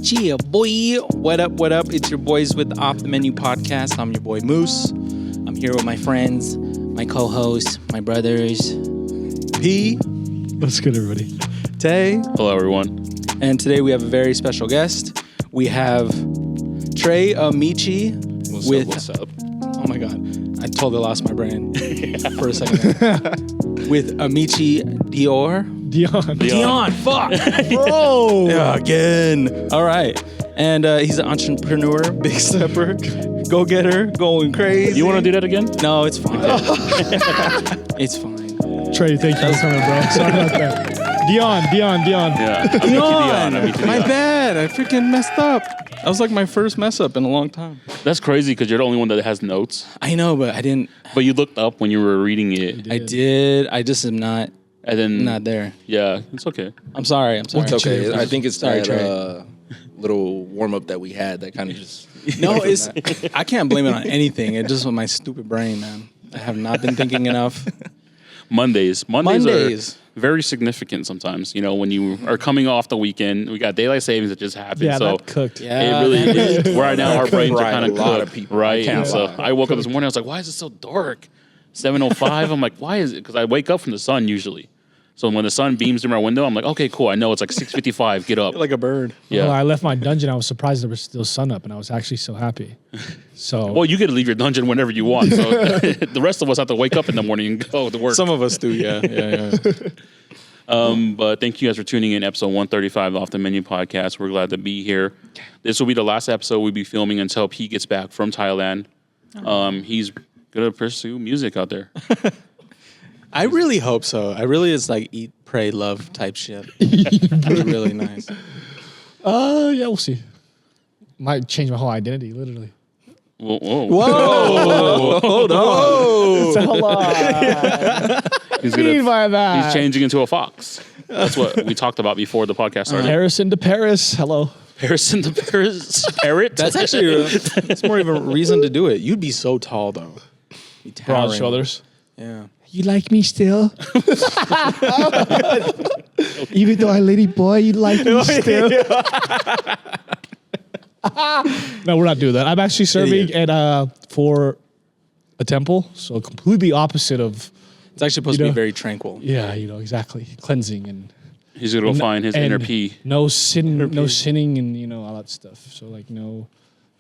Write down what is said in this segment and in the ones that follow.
Yeah, boy. What up, what up? It's your boys with Off the Menu Podcast. I'm your boy Moose. I'm here with my friends, my co-hosts, my brothers, P. What's good, everybody? Tay. Hello, everyone. And today we have a very special guest. We have Trey Amici What's up? Oh my God. I totally lost my brain for a second. With Amici Dior. Dion, fuck. Bro. Yeah, again. All right. And he's an entrepreneur, big stepper, go-getter, going crazy. You want to do that again? No, it's fine. It's fine. Trey, thank you for coming, bro. Sorry about that. Dion. Yeah. Dion, my bad. I freaking messed up. That was like my first mess up in a long time. That's crazy because you're the only one that has notes. I know, but I didn't. But you looked up when you were reading it. I did. I just am not. And then Not there. Yeah, it's okay. I'm sorry. It's okay. I think it's Sorry, that little warm up that we had that kind of just. No, it's. I can't blame it on anything. It just was my stupid brain, man. I have not been thinking enough. Mondays are very significant sometimes. You know, when you are coming off the weekend, we got daylight savings that just happened. Yeah, so that cooked. Yeah, it really right now our brains are Right, kind a of lot cooked, of people. right? I can't And so lie. I woke up this morning. I was like, why is it so dark? 7:05. I'm like, why is it? Because I wake up from the sun usually. So when the sun beams through my window, I'm like, okay, cool. I know it's like 6:55. Get up. like a bird. Yeah. When I left my dungeon, I was surprised there was still sun up, and I was actually so happy. So, Well, you get to leave your dungeon whenever you want. So the rest of us have to wake up in the morning and go to work. Some of us do, yeah. But thank you guys for tuning in. Episode 135 of Off the Menu Podcast. We're glad to be here. This will be the last episode we'll be filming until Pete gets back from Thailand. He's going to pursue music out there. I really hope so. I really, it's like eat, pray, love type shit. That'd be really nice. yeah, we'll see. Might change my whole identity, literally. Whoa. Whoa. Whoa! Hold on. It's a lot. He's What do you mean by that? He's changing into a fox. That's what we talked about before the podcast started. Harrison to Paris. Hello. Harrison the Paris parrot. That's actually, that's more of a reason to do it. You'd be so tall, though. Be Broad towering. shoulders. Yeah. You like me still? Even though I lady boy, you like me still? No, we're not doing that. I'm actually serving for a temple, so completely opposite of. It's actually supposed to be very tranquil. Yeah, exactly. Cleansing and He's going to go find his and inner P. no sinning, and all that stuff. So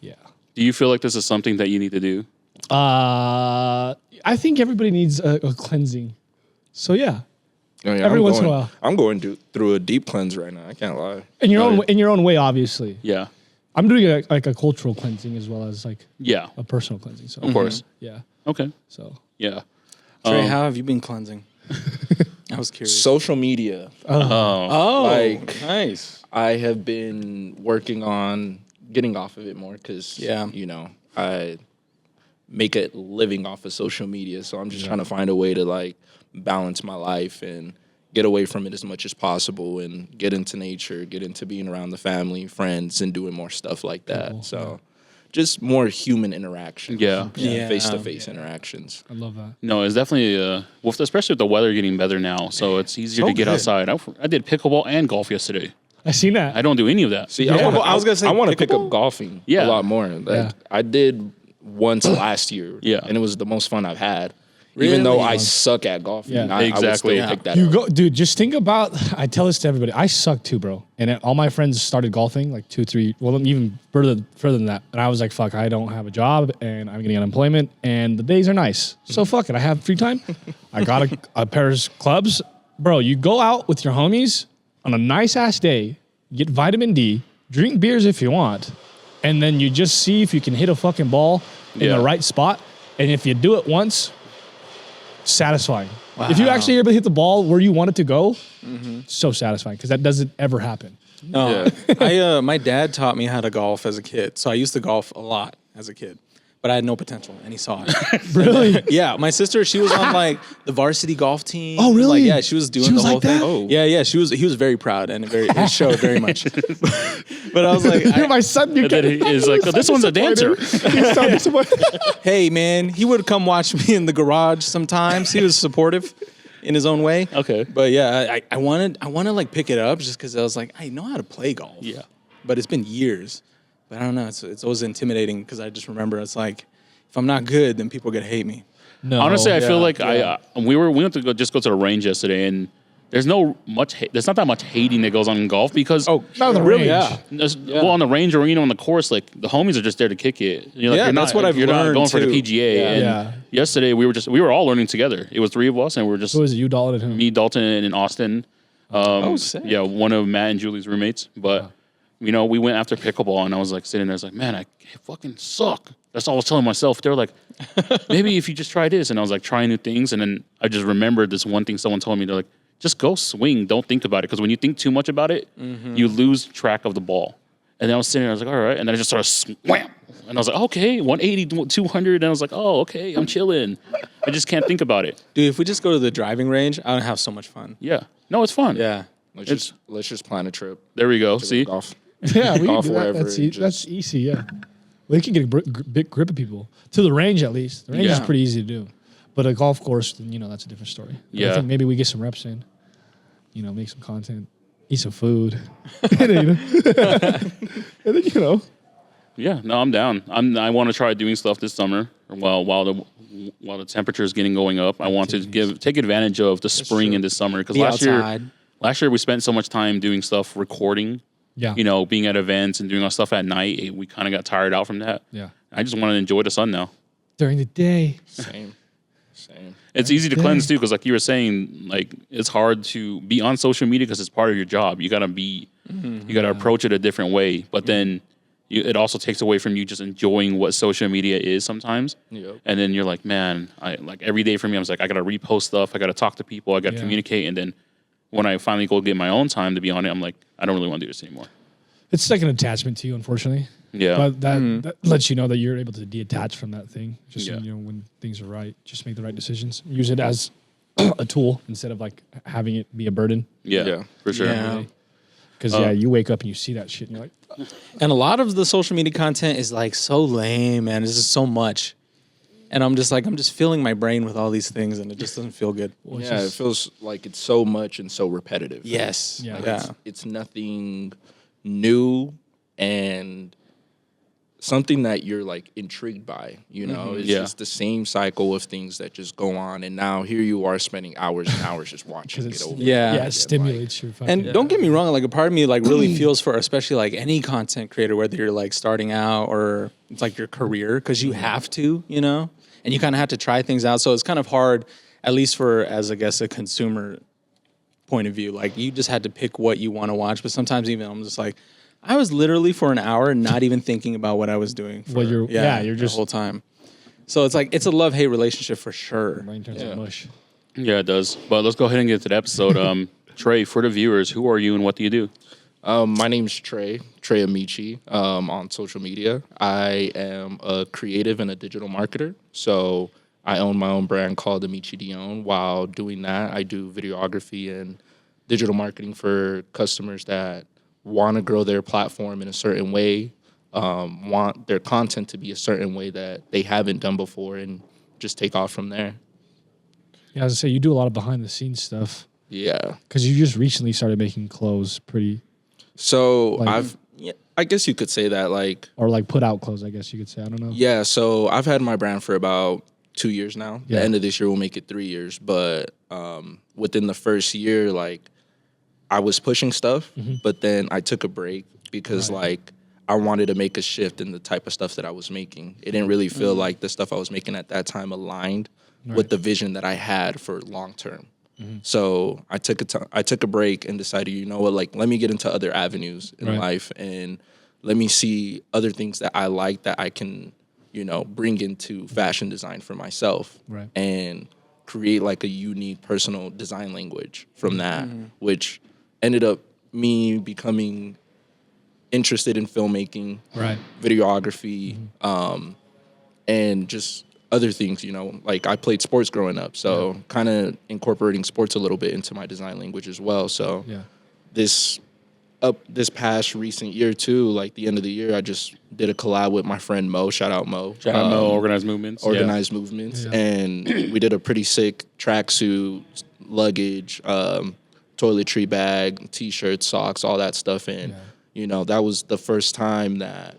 yeah. Do you feel like this is something that you need to do? I think everybody needs a cleansing. So yeah, I mean, every once in a while. I'm going through a deep cleanse right now. I can't lie. In your own way, obviously. Yeah. I'm doing a cultural cleansing as well as Yeah. a personal cleansing. So Of course. yeah. Okay. So Yeah. Trey, how have you been cleansing? I was curious. Social media. Oh, like- nice. I have been working on getting off of it more because, Yeah. I make a living off of social media. So I'm just trying to find a way to like balance my life and get away from it as much as possible and get into nature, get into being around the family, friends, and doing more stuff like that. Cool. So just more human interaction. Yeah. Yeah. Face-to-face interactions. I love that. No, it's definitely, especially with the weather getting better now, so it's easier So to get good. outside. I did pickleball and golf yesterday. I seen that. I don't do any of that. See, Yeah. I was gonna say want to pick pickleball? up golfing Yeah. a lot more. Like, Yeah. I did once last year, Yeah. and it was the most fun I've had. Really? Even though I suck at golfing, Yeah. I would Exactly. still pick that You up. go, dude. Just think about. I tell this to everybody. I suck too, bro. And all my friends started golfing like 2, 3. Well, even further than that. And I was like, "Fuck, I don't have a job, and I'm getting unemployment, and the days are nice. So fuck it. I have free time. I got a pair of clubs, bro. You go out with your homies on a nice ass day, get vitamin D, drink beers if you want, and then you just see if you can hit a fucking ball in Yeah. the right spot. And if you do it once, satisfying. If you actually able to hit the ball where you want it to go, so satisfying because that doesn't ever happen. No, my dad taught me how to golf as a kid, so I used to golf a lot as a kid. But I had no potential, and he saw it. Really? Yeah, my sister, she was on like the varsity golf team. Oh, really? Like, yeah, she was doing She was the whole like that? thing. Yeah, he was very proud, and it showed very much. But I was like, You're my son. You And then he is like, oh, this one's a dancer. He's so disappointed. hey man, he would come watch me in the garage sometimes. He was supportive in his own way. Okay. But yeah, I wanted to like pick it up just because I was like, I know how to play golf. Yeah. but it's been years. But I don't know. It's always intimidating because I just remember it's like if I'm not good, then people are gonna hate me. No, Honestly, I feel like yeah. we went to go to the range yesterday, and there's not that much hating that goes on in golf because not on the really? range. Yeah. well, on the range or on the course, like the homies are just there to kick it. You're like, Yeah, you're that's not, what I've you're not learned, going for the too. PGA. Yeah. And Yeah. yesterday we were all learning together. It was 3 of us, and we were just Who is it? You, Dalton, and who? me, Dalton, and Austin. Sick. Yeah, one of Matt and Julie's roommates. But we went after pickleball, and I was like sitting there, I was like, man, I fucking suck. That's all I was telling myself. They were like, maybe if you just try this, and I was like trying new things, and then I just remembered this one thing someone told me. They're like, just go swing, don't think about it, because when you think too much about it, you lose track of the ball. And then I was sitting there, I was like, all right, and then I just started swam, and I was like, okay, 180, 200, and I was like, oh, okay, I'm chilling. I just can't think about it. Dude, if we just go to the driving range, I would have so much fun. Yeah, no, it's fun. Yeah. Let's just plan a trip. There we go. to See, golf. Yeah, we can Golf do that. wherever That's, and that's easy, yeah. We can get a big grip of people. To the range, at least. The range is Yeah. pretty easy to do. But a golf course, that's a different story. But Yeah. I think maybe we get some reps in, make some content, eat some food. and then, yeah, no, I'm down. I want to try doing stuff this summer. While the temperature is going up, I want to take advantage of the spring and the summer because Be last outside. year we spent so much time doing stuff, recording. yeah. Being at events and doing our stuff at night. We kind of got tired out from that. Yeah. I just want to enjoy the sun now. During the day. Same. It's easy to Dang. cleanse too, because like you were saying, like it's hard to be on social media because it's part of your job. You gotta approach it a different way. But then it also takes away from you just enjoying what social media is sometimes. Yep. And then you're like, man, every day for me, I was like, I gotta repost stuff, I gotta talk to people, I gotta Yeah. communicate. And then when I finally go get my own time to be on it, I'm like, I don't really want to do this anymore. It's like an attachment to you, unfortunately. Yeah. But that lets you know that you're able to detach from that thing. Just Yeah. when things are right, just make the right decisions. Use it as a tool instead of like having it be a burden. Yeah, for sure. Yeah. Because you wake up and you see that shit and you're like, And a lot of the social media content is like so lame, man. It's just so much. And I'm just filling my brain with all these things and it just doesn't feel good. Yeah, it feels like it's so much and so repetitive. Yes. Yeah. Yeah. It's nothing new and something that you're like intrigued by, It's Yeah. just the same cycle of things that just go on, and now here you are spending hours and hours just watching because it over. Yeah. it stimulates your fucking. And don't get me wrong, like a part of me like really feels for especially like any content creator, whether you're like starting out or it's like your career, because you have to, and you kind of have to try things out. So it's kind of hard, at least for as I guess a consumer point of view. Like you just had to pick what you want to watch. But sometimes even I'm just like, I was literally for an hour not even thinking about what I was doing. You're the just whole time. So it's like it's a love-hate relationship for sure. brain turns to mush. Yeah, it does. But let's go ahead and get to the episode. Trey, for the viewers, who are you and what do you do? My name's Trey Amici on social media. I am a creative and a digital marketer. So I own my own brand called Amici Dion. While doing that, I do videography and digital marketing for customers that want to grow their platform in a certain way, want their content to be a certain way that they haven't done before, and just take off from there. Yeah, as I say, you do a lot of behind the scenes stuff Yeah. because you just recently started making clothes So Like- I guess you could say that, like, or like put out clothes, I guess you could say. I don't know. yeah, so I've had my brand for about 2 years now. Yeah. The end of this year will make it 3 years. But within the first year, like, I was pushing stuff, but then I took a break because, like, I wanted to make a shift in the type of stuff that I was making. It didn't really feel like the stuff I was making at that time aligned with the vision that I had for long term. So I took a break and decided, you know what, like, let me get into other avenues in life and let me see other things that I like that I can, bring into fashion design for myself and create like a unique personal design language from that, which ended up me becoming interested in filmmaking, videography, and just other things, like I played sports growing up. So kind of incorporating sports a little bit into my design language as well. So this past recent year too, like the end of the year, I just did a collab with my friend Mo. Shout out Mo. Organized Movements. Organized Movements. And we did a pretty sick tracksuit, luggage, toiletry bag, T-shirts, socks, all that stuff. And, you know, that was the first time that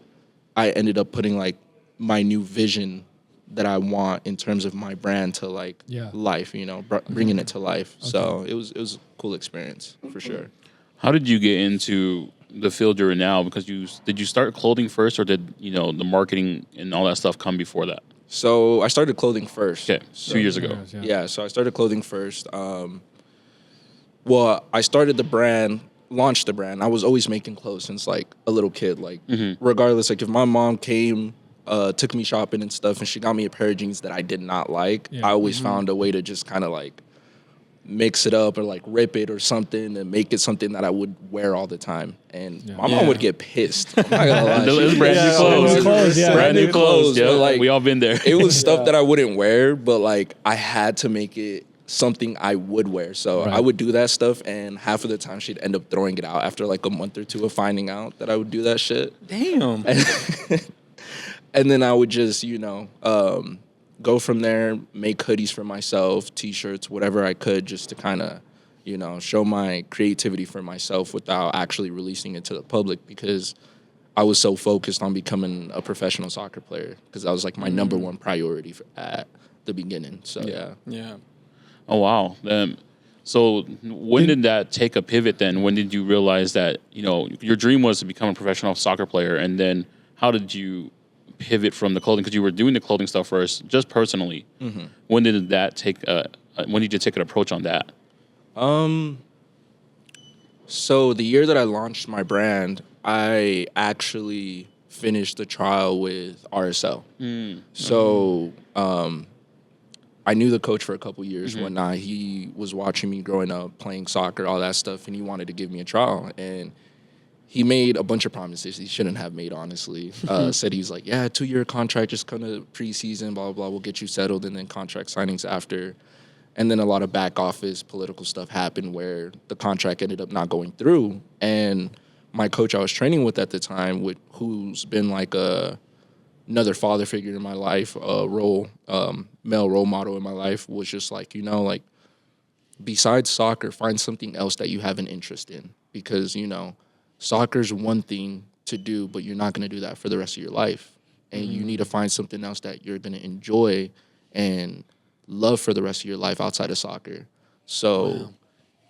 I ended up putting like my new vision that I want in terms of my brand to like life, you know, bringing it to life. Okay. So it was a cool experience for sure. How did you get into the field you're in now? Because did you start clothing first, or did, you know, the marketing and all that stuff come before that? So I started clothing first. Okay, so 2 years ago. Yeah, so I started clothing first. Well, I started the brand, launched the brand. I was always making clothes since like a little kid. Like regardless, like if my mom came, took me shopping and stuff, and she got me a pair of jeans that I did not like, I always found a way to just kind of like mix it up or like rip it or something and make it something that I would wear all the time. And my mom would get pissed. I'm not gonna lie. It was brand new clothes. Brand new clothes. Yeah, like, we all been there. It was stuff that I wouldn't wear, but like I had to make it something I would wear. So I would do that stuff, and half of the time she'd end up throwing it out after like a month or two of finding out that I would do that shit. Damn. And then I would just, you know, go from there, make hoodies for myself, T-shirts, whatever I could, just to kind of, you know, show my creativity for myself without actually releasing it to the public, because I was so focused on becoming a professional soccer player, because that was like my number one priority at the beginning. So Yeah. Oh, wow. So when did that take a pivot then? When did you realize that, you know, your dream was to become a professional soccer player, and then how did you pivot from the clothing? Because you were doing the clothing stuff first, just personally. When did that take? When did you take an approach on that? So the year that I launched my brand, I actually finished the trial with RSL. So I knew the coach for a couple years, whatnot. He was watching me growing up, playing soccer, all that stuff, and he wanted to give me a trial. And he made a bunch of promises he shouldn't have made, honestly. Said he's like, 2-year contract, just come to preseason, blah, blah, blah. We'll get you settled, and then contract signings after. And then a lot of back office political stuff happened where the contract ended up not going through. And my coach I was training with at the time, who's been like another father figure in my life, male role model in my life, was just like, you know, like, besides soccer, find something else that you have an interest in. Because, you know, soccer's one thing to do, but you're not going to do that for the rest of your life. And you need to find something else that you're going to enjoy and love for the rest of your life outside of soccer. So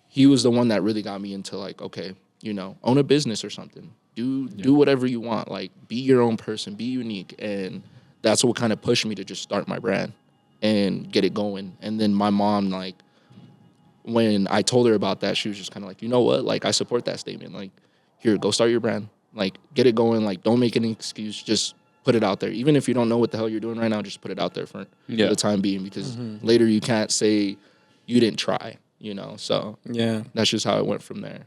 he was the one that really got me into like, okay, you know, own a business or something. Do whatever you want. Like, be your own person, be unique. And that's what kind of pushed me to just start my brand and get it going. And then my mom, like, when I told her about that, she was just kind of like, you know what? Like, I support that statement. Like, here, go start your brand. Like, get it going. Like, don't make any excuse. Just put it out there. Even if you don't know what the hell you're doing right now, just put it out there for the time being, because later you can't say you didn't try, you know? So that's just how it went from there.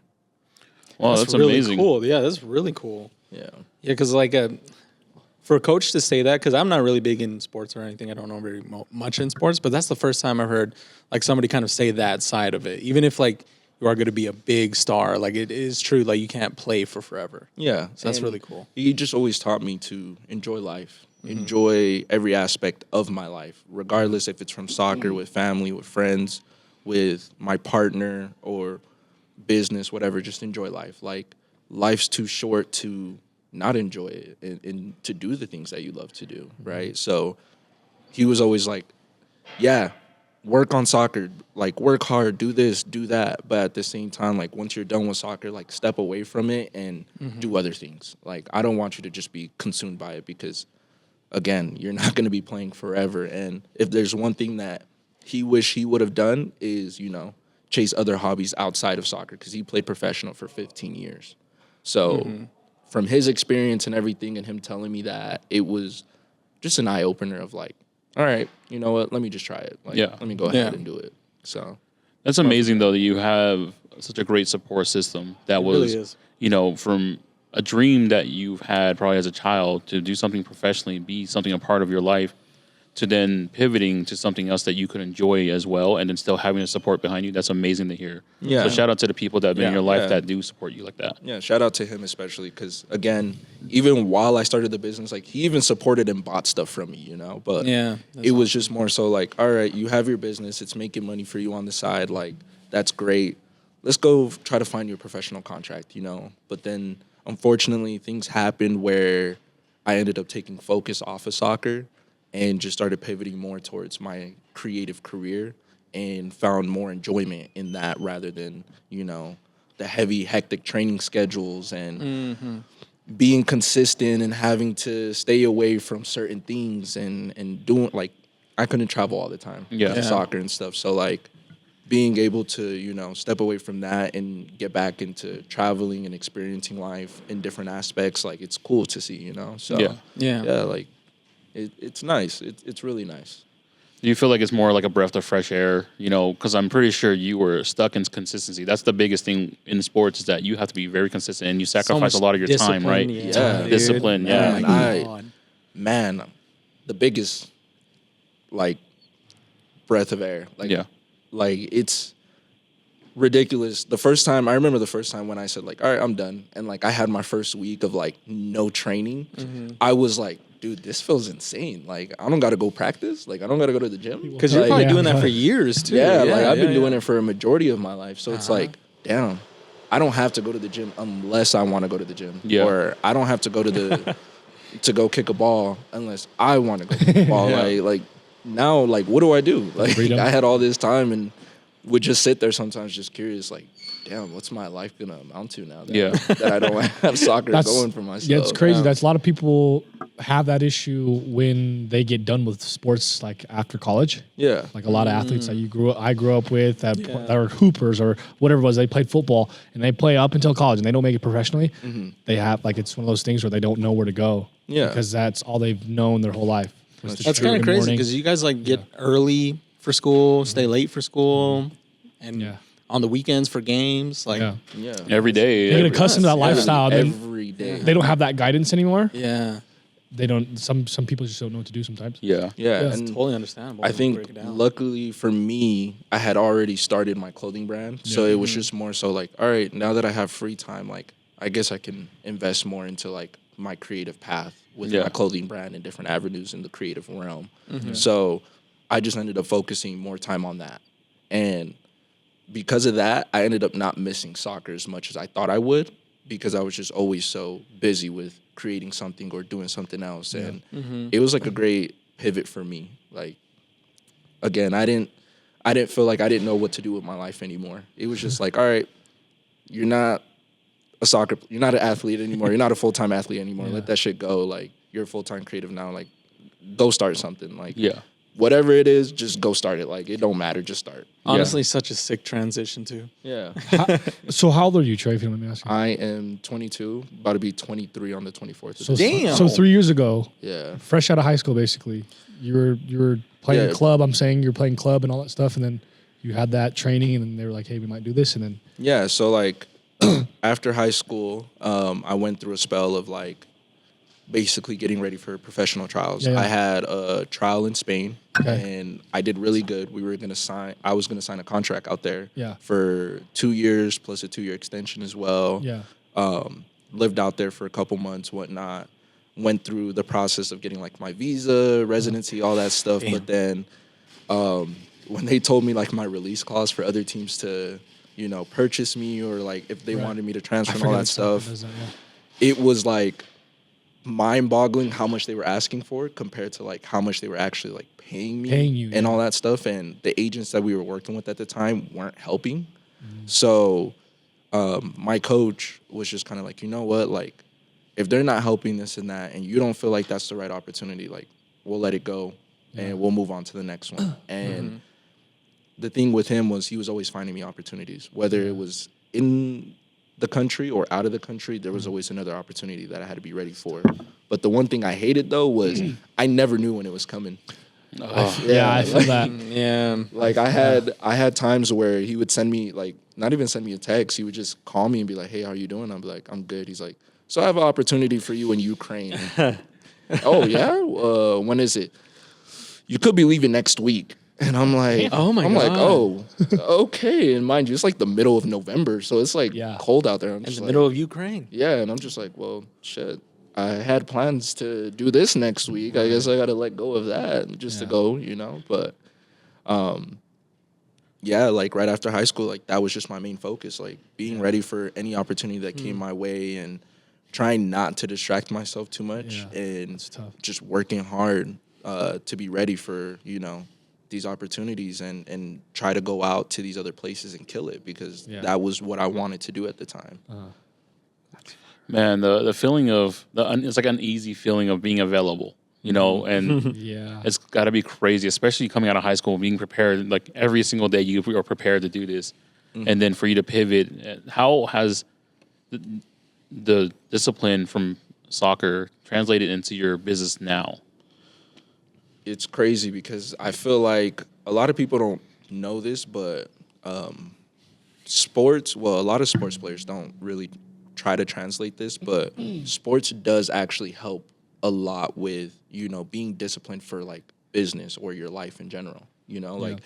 Wow, that's really amazing. Cool. Yeah, that's really cool. Yeah. Yeah, because like for a coach to say that, because I'm not really big in sports or anything. I don't know very much in sports, but that's the first time I've heard like somebody kind of say that side of it. Even if like you are going to be a big star, like it is true, like you can't play for forever. Yeah. So that's really cool. He just always taught me to enjoy life, enjoy every aspect of my life, regardless if it's from soccer, with family, with friends, with my partner, or business, whatever. Just enjoy life. Like, life's too short to not enjoy it and to do the things that you love to do, right? So he was always like, work on soccer, like, work hard, do this, do that. But at the same time, like, once you're done with soccer, like, step away from it and do other things. Like, I don't want you to just be consumed by it, because, again, you're not going to be playing forever. And if there's one thing that he wish he would have done is, you know, chase other hobbies outside of soccer, because he played professional for 15 years. So from his experience and everything, and him telling me that, it was just an eye-opener of like, all right, you know what, let me just try it. Like, let me go ahead and do it. So that's amazing, though, that you have such a great support system that was, really you know, from a dream that you've had probably as a child to do something professionally, be something a part of your life, to then pivoting to something else that you could enjoy as well, and then still having the support behind you. That's amazing to hear. Yeah. So shout out to the people that have been in your life that do support you like that. Yeah, shout out to him especially, because, again, even while I started the business, like, he even supported and bought stuff from me, you know? But it was just more so like, all right, you have your business, it's making money for you on the side, like, that's great. let's go try to find you a professional contract, But then, unfortunately, things happened where I ended up taking focus off of soccer and just started pivoting more towards my creative career and found more enjoyment in that rather than, the heavy, hectic training schedules and being consistent and having to stay away from certain things and doing, like, I couldn't travel all the time for soccer and stuff. So, like, being able to, step away from that and get back into traveling and experiencing life in different aspects, like, it's cool to see, So, like, it's nice. It's really nice. Do you feel like it's more like a breath of fresh air, because I'm pretty sure you were stuck in consistency. That's the biggest thing in sports is that you have to be very consistent and you sacrifice a lot of your time, right? Yeah. Discipline, Man, the biggest, like, breath of air. Like, it's ridiculous. I remember the first time when I said, like, all right, I'm done. And, like, I had my first week of, like, no training. I was like, dude, this feels insane. Like, I don't got to go practice. Like, I don't got to go to the gym. Because you're probably doing that for years, too. Yeah, like, I've been doing it for a majority of my life. So it's like, damn, I don't have to go to the gym unless I want to go to the gym. Yeah. Or I don't have to go to the to go kick a ball unless I want to go kick a ball. Like, now, like, what do I do? Like, I had all this time and would just sit there sometimes just curious, like, damn, what's my life going to amount to now that I don't have soccer going for myself? Yeah, it's crazy. That's a lot of people have that issue when they get done with sports, like, after college. Yeah. Like, a lot of athletes that I grew up with that are hoopers or whatever it was, they played football and they play up until college and they don't make it professionally. They have, like, it's one of those things where they don't know where to go. Yeah. Because that's all they've known their whole life. That's kind of crazy because you guys, like, get early for school, stay late for school, and on the weekends for games. Like, every day. They get accustomed to that lifestyle. Every day. They don't have that guidance anymore. Yeah. They don't. Some people just don't know what to do sometimes. Yeah. That's And totally understandable. I think, luckily for me, I had already started my clothing brand. So it was just more so like, all right, now that I have free time, like, I guess I can invest more into, like, my creative path with my clothing brand and different avenues in the creative realm. So I just ended up focusing more time on that. And because of that, I ended up not missing soccer as much as I thought I would because I was just always so busy with creating something or doing something else. And it was like a great pivot for me. Like, again, I didn't feel like I didn't know what to do with my life anymore. It was just like, all right, you're not an athlete anymore. You're not a full-time athlete anymore. Let that shit go. Like, you're a full-time creative now. Like, go start something. Like, whatever it is, just go start it. Like, it don't matter. Just start. Honestly, such a sick transition, too. Yeah. So how old are you, Trey, if you don't mind me asking? I am 22, about to be 23 on the 24th. So, Damn. So 3 years ago, Yeah. fresh out of high school, basically, you were playing club. I'm saying you're playing club and all that stuff, and then you had that training, and then they were like, "Hey, we might do this," and then Yeah, so, like, after high school, I went through a spell of, like, basically getting ready for professional trials. Yeah. I had a trial in Spain, Okay. and I did really good. I was gonna sign a contract out there for 2 years plus a 2-year extension as well. Yeah. Lived out there for a couple months, whatnot. Went through the process of getting, like, my visa, residency, all that stuff. Damn. But then when they told me, like, my release clause for other teams to, purchase me or, like, if they wanted me to transfer and all that stuff, it was, like, mind-boggling how much they were asking for compared to, like, how much they were actually, like, paying me and all that stuff. And the agents that we were working with at the time weren't helping. So my coach was just kind of like, you know what, like, if they're not helping this and that and you don't feel like that's the right opportunity, like, we'll let it go and we'll move on to the next one. And the thing with him was he was always finding me opportunities, whether it was in the country or out of the country. There was always another opportunity that I had to be ready for. But the one thing I hated, though, was I never knew when it was coming. I feel that. Yeah. Like, I had times where he would send me, like, not even send me a text. He would just call me and be like, "Hey, how are you doing?" I'd be like, "I'm good." He's like, "So I have an opportunity for you in Ukraine." "Oh, yeah? When is it?" "You could be leaving next week." And I'm like, Oh my I'm God. like, oh, okay. And mind you, it's like the middle of November, so it's like cold out there. I'm In just the like, middle of Ukraine. yeah, and I'm just like, well, shit. I had plans to do this next week. I guess I got to let go of that just to go, But yeah, like right after high school, like that was just my main focus, like being ready for any opportunity that came my way and trying not to distract myself too much and just working hard to be ready for, these opportunities and try to go out to these other places and kill it because that was what I wanted to do at the time. Man, the feeling of it's like an easy feeling of being available, and it's got to be crazy, especially coming out of high school, being prepared like every single day you are prepared to do this, and then for you to pivot. How has the discipline from soccer translated into your business now? It's crazy because I feel like a lot of people don't know this, but a lot of sports players don't really try to translate this, but sports does actually help a lot with, being disciplined for like business or your life in general, like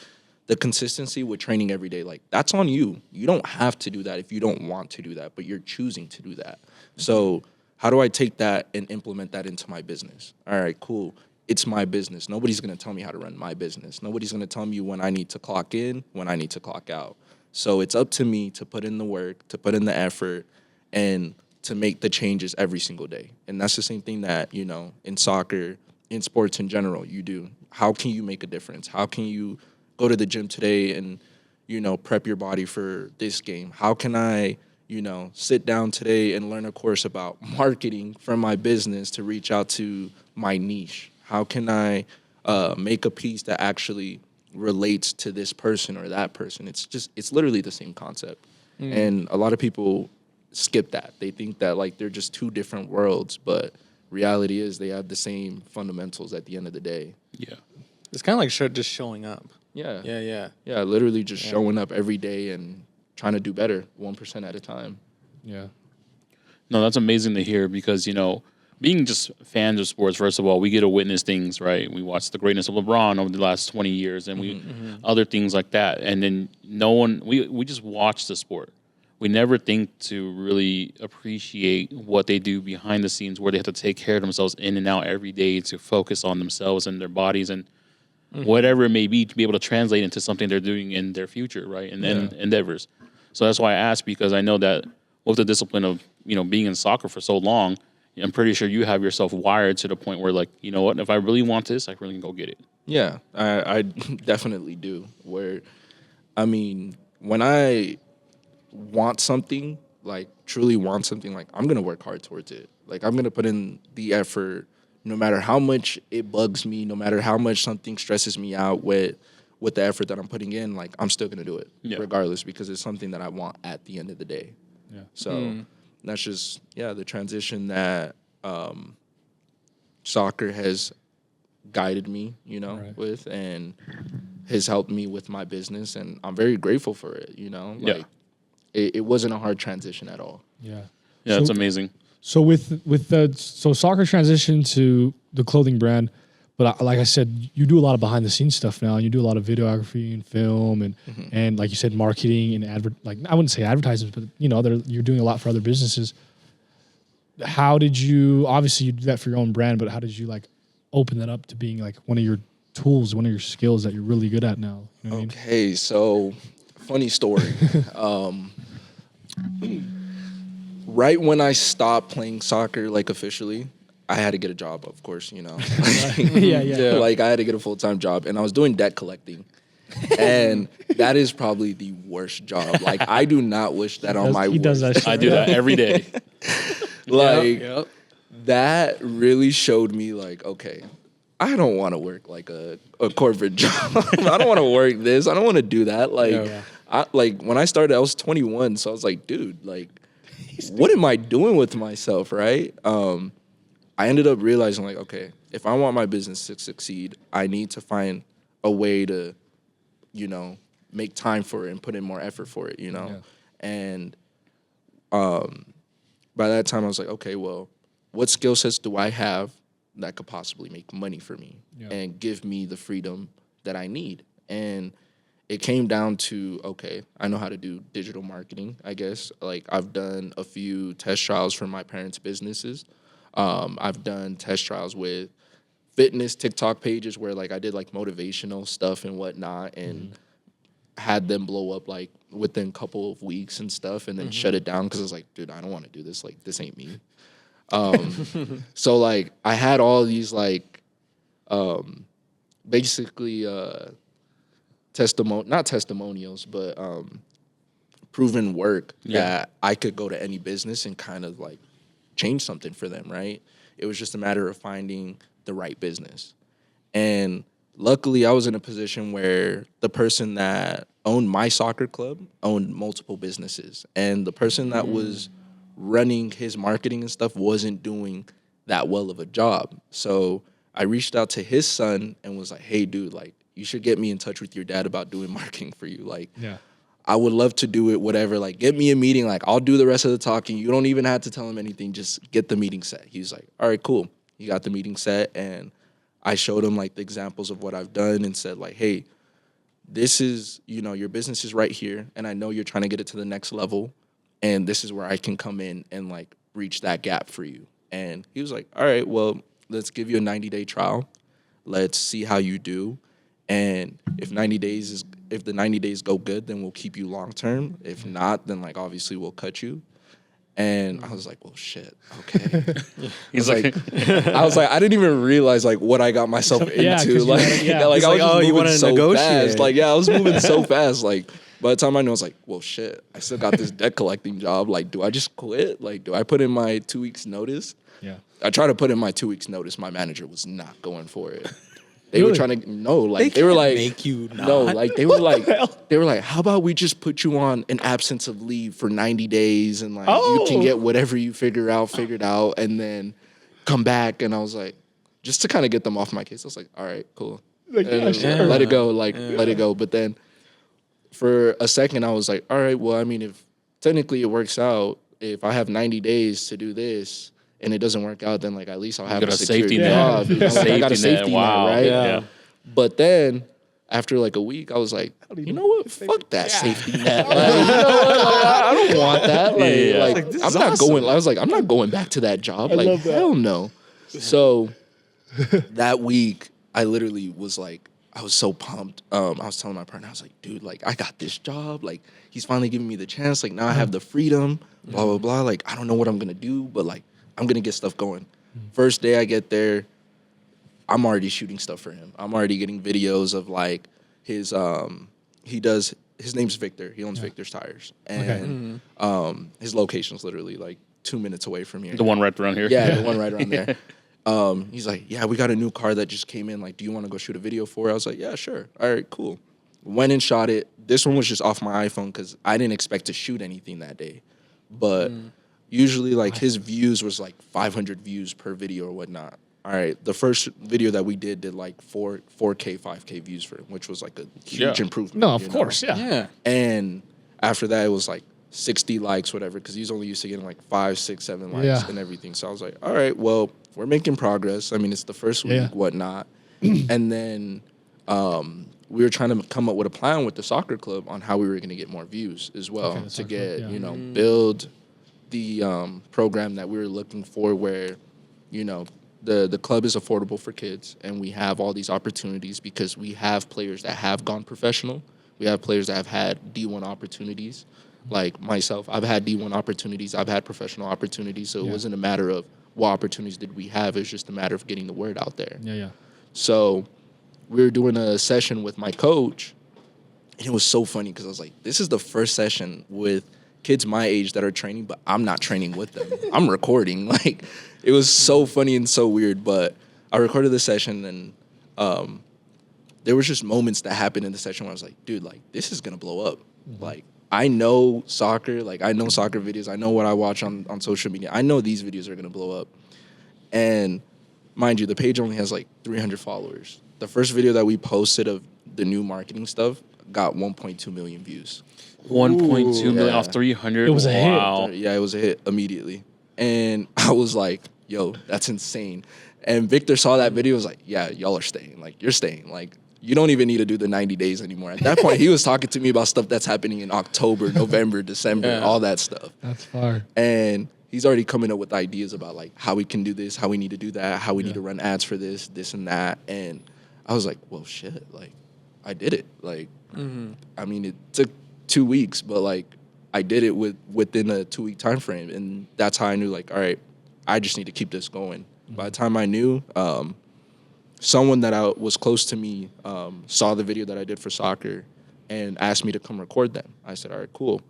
the consistency with training every day, like that's on you. You don't have to do that if you don't want to do that, but you're choosing to do that. So how do I take that and implement that into my business? All right, cool. It's my business. Nobody's going to tell me how to run my business. Nobody's going to tell me when I need to clock in, when I need to clock out. So it's up to me to put in the work, to put in the effort, and to make the changes every single day. And that's the same thing that, in soccer, in sports in general, you do. How can you make a difference? How can you go to the gym today and, prep your body for this game? How can I, sit down today and learn a course about marketing from my business to reach out to my niche? How can I make a piece that actually relates to this person or that person? It's literally the same concept. And a lot of people skip that. They think that like they're just two different worlds, but reality is they have the same fundamentals at the end of the day. Yeah. It's kind of like just showing up. Yeah. Yeah. Literally just showing up every day and trying to do better 1% at a time. Yeah. No, that's amazing to hear because, being just fans of sports, first of all, we get to witness things, right? We watch the greatness of LeBron over the last 20 years and we other things like that. And then we just watch the sport. We never think to really appreciate what they do behind the scenes, where they have to take care of themselves in and out every day to focus on themselves and their bodies and whatever it may be to be able to translate into something they're doing in their future, right? And endeavors. So that's why I asked, because I know that with the discipline of, being in soccer for so long, I'm pretty sure you have yourself wired to the point where, like, you know what, if I really want this, I really can go get it. Yeah, I definitely do. When I want something, like truly want something, like I'm going to work hard towards it. Like I'm going to put in the effort no matter how much it bugs me, no matter how much something stresses me out with the effort that I'm putting in, like I'm still going to do it regardless because it's something that I want at the end of the day. Yeah. So that's just, the transition that soccer has guided me, with and has helped me with my business. And I'm very grateful for it, Like it wasn't a hard transition at all. Yeah. Yeah, it's amazing. So so soccer transition to the clothing brand, but like I said, you do a lot of behind the scenes stuff now. You do a lot of videography and film and like you said, marketing and I wouldn't say advertisements, but you're doing a lot for other businesses. How did you, obviously you do that for your own brand, but how did you like open that up to being like one of your tools, one of your skills that you're really good at now? You know what I mean? So funny story. Right when I stopped playing soccer, like officially, I had to get a job, of course, Like I had to get a full-time job and I was doing debt collecting. And that is probably the worst job. Like I do not wish that on my work. Does that shit. I do that every day. That really showed me like, okay, I don't want to work like a corporate job. I don't want to work this. I don't want to do that. Like, when I started, I was 21. So I was like, dude, like, what am I doing with myself, right? I ended up realizing like, okay, if I want my business to succeed, I need to find a way to, make time for it and put in more effort for it, And by that time I was like, okay, well, what skill sets do I have that could possibly make money for me and give me the freedom that I need? And it came down to, okay, I know how to do digital marketing, I guess. Like I've done a few test trials for my parents' businesses. I've done test trials with fitness TikTok pages where like I did like motivational stuff and whatnot. And had them blow up like within a couple of weeks and stuff, and then shut it down because I was like, dude, I don't want to do this. Like, this ain't me. So like I had all these like basically not testimonials, but proven work that I could go to any business and kind of like change something for them, right? It was just a matter of finding the right business. And luckily I was in a position where the person that owned my soccer club owned multiple businesses. And the person that was running his marketing and stuff wasn't doing that well of a job. So I reached out to his son and was like, hey, dude, like, you should get me in touch with your dad about doing marketing for you. Like, I would love to do it, whatever. Like, get me a meeting. Like, I'll do the rest of the talking. You don't even have to tell him anything. Just get the meeting set. He was like, all right, cool. He got the meeting set, and I showed him, like, the examples of what I've done and said, like, hey, this is, you know, your business is right here, and I know you're trying to get it to the next level, and this is where I can come in and, like, breach that gap for you. And he was like, all right, well, let's give you a 90-day trial. Let's see how you do. And if the 90 days go good, then we'll keep you long term. If not, then like obviously we'll cut you. And I was like, well, shit, okay. He's like, I was like, I didn't even realize like what I got myself into. Like, I was just moving so fast. Like, I was moving so fast. Like, by the time I know, I was like, well, shit, I still got this debt collecting job. Like, do I just quit? Like, do I put in my 2 weeks notice? Yeah. I tried to put in my 2 weeks notice. My manager was not going for it. They were trying to they were like make you not. No, like they were like how about we just put you on an absence of leave for 90 days and like you can get whatever you figured out and then come back. And I was like, just to kind of get them off my case, I was like, all right, cool. Like, let it go, let it go. But then for a second I was like, all right, well, I mean, if technically it works out, if I have 90 days to do this and it doesn't work out, then like at least I'll have a safety job. You know? Like, I got a safety net, right? Yeah. But then after like a week, I was like, you know what? Fuck that safety net. Like, you know what? Like, I don't want that. Like, I'm not going. I was like, I'm not going back to that job. Like, hell no. So that week, I literally was like, I was so pumped. I was telling my partner, I was like, dude, like, I got this job. Like, he's finally giving me the chance. Like, now I have the freedom. Blah blah blah. Like, I don't know what I'm gonna do, but like, I'm going to get stuff going. First day I get there, I'm already shooting stuff for him. I'm already getting videos of like his name's Victor. He owns Victor's Tires. And his location's literally like 2 minutes away from here. The one right around here? Yeah, the one right around there. He's like, yeah, we got a new car that just came in. Like, do you want to go shoot a video for it? I was like, yeah, sure. All right, cool. Went and shot it. This one was just off my iPhone because I didn't expect to shoot anything that day. But usually, like, his views was, like, 500 views per video or whatnot. All right, the first video that we did like 4K, 5K views for him, which was, like, a huge improvement. No, of course, yeah. And after that, it was, like, 60 likes, whatever, because he's only used to getting, like, 5, 6, 7 likes and everything. So I was like, all right, well, we're making progress. I mean, it's the first week, whatnot. And then we were trying to come up with a plan with the soccer club on how we were going to get more views as well to get, you know, build the program that we were looking for where, you know, the club is affordable for kids and we have all these opportunities because we have players that have gone professional. We have players that have had D1 opportunities. Like myself, I've had D1 opportunities. I've had professional opportunities. So it wasn't a matter of what opportunities did we have. It was just a matter of getting the word out there. So we were doing a session with my coach and it was so funny because I was like, this is the first session with kids my age that are training, but I'm not training with them. I'm recording. Like, it was so funny and so weird, but I recorded the session and there was just moments that happened in the session where I was like, dude, like, this is going to blow up. Like, I know soccer. Like, I know soccer videos. I know what I watch on social media. I know these videos are going to blow up. And mind you, the page only has like 300 followers. The first video that we posted of the new marketing stuff got 1.2 million views. 1.2 million off 300. It was a hit. Yeah, it was a hit immediately. And I was like, yo, that's insane. And Victor saw that video, was like, yeah, y'all are staying. Like, you're staying. Like, you don't even need to do the 90 days anymore. At that point, he was talking to me about stuff that's happening in October, November, December, all that stuff. That's far. And he's already coming up with ideas about, like, how we can do this, how we need to do that, how we need to run ads for this and that. And I was like, well, shit, like, I did it. Like, I mean, it took 2 weeks, but like I did it within a 2-week time frame, and that's how I knew like, all right, I just need to keep this going. By the time I knew, someone that was close to me saw the video that I did for soccer and asked me to come record them. I said, all right, cool.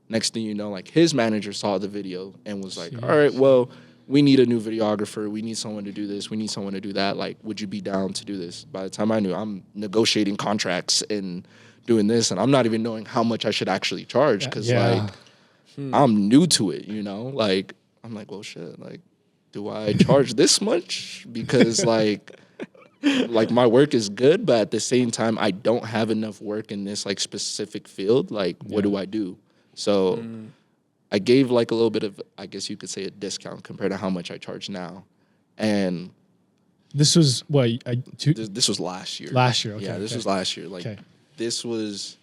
Next thing you know, like his manager saw the video and was like, all right, well, we need a new videographer. We need someone to do this. We need someone to do that. Like, would you be down to do this? By the time I knew, I'm negotiating contracts and doing this, and I'm not even knowing how much I should actually charge because like I'm new to it, you know? Like, I'm like, well, shit, like, do I charge this much? Because like my work is good, but at the same time, I don't have enough work in this like specific field. Like, what do I do? So I gave like a little bit of, I guess you could say, a discount compared to how much I charge now. And this was what? this was last year. Last year, okay. Yeah, this was last year. Like, Okay. this was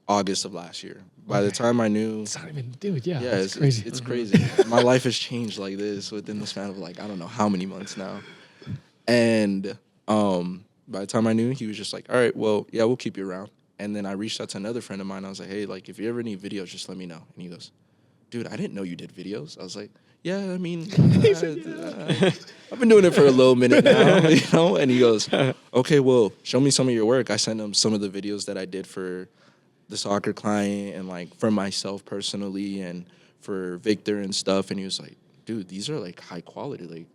August of last year. By the time I knew, It's not even, dude. Yeah, yeah, it's crazy. It's crazy. My life has changed like this within the span of like I don't know how many months now. And by the time I knew, he was just like, all right, well, yeah, we'll keep you around. And then I reached out to another friend of mine. I was like, hey, like if you ever need videos, just let me know. And he goes, dude, I didn't know you did videos. I was like, yeah, I mean, I've been doing it for a little minute now, you know? And he goes, okay, well, show me some of your work. I sent him some of the videos that I did for the soccer client and like for myself personally and for Victor and stuff. And he was like, dude, these are like high quality. Like,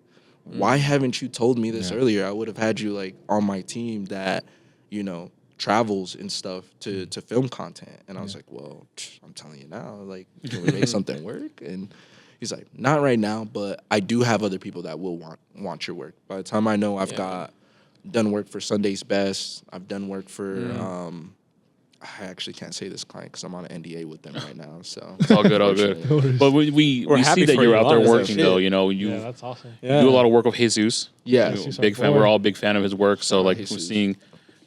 why haven't you told me this earlier? I would have had you like on my team that, you know, travels and stuff to film content. And I was like, well, I'm telling you now, like, can we make something work? And he's like, not right now, but I do have other people that will want your work. By the time I know, I've got done work for Sunday's Best. I've done work for I actually can't say this client because I'm on an NDA with them right now. So It's all good, all good. But we happy see that for you're you, out there honestly. working though. You know, you that's awesome. do a lot of work with Jesus. yeah, You know, Jesus, big our fan. boy. We're all a big fan of his work. So like we're Jesus. seeing,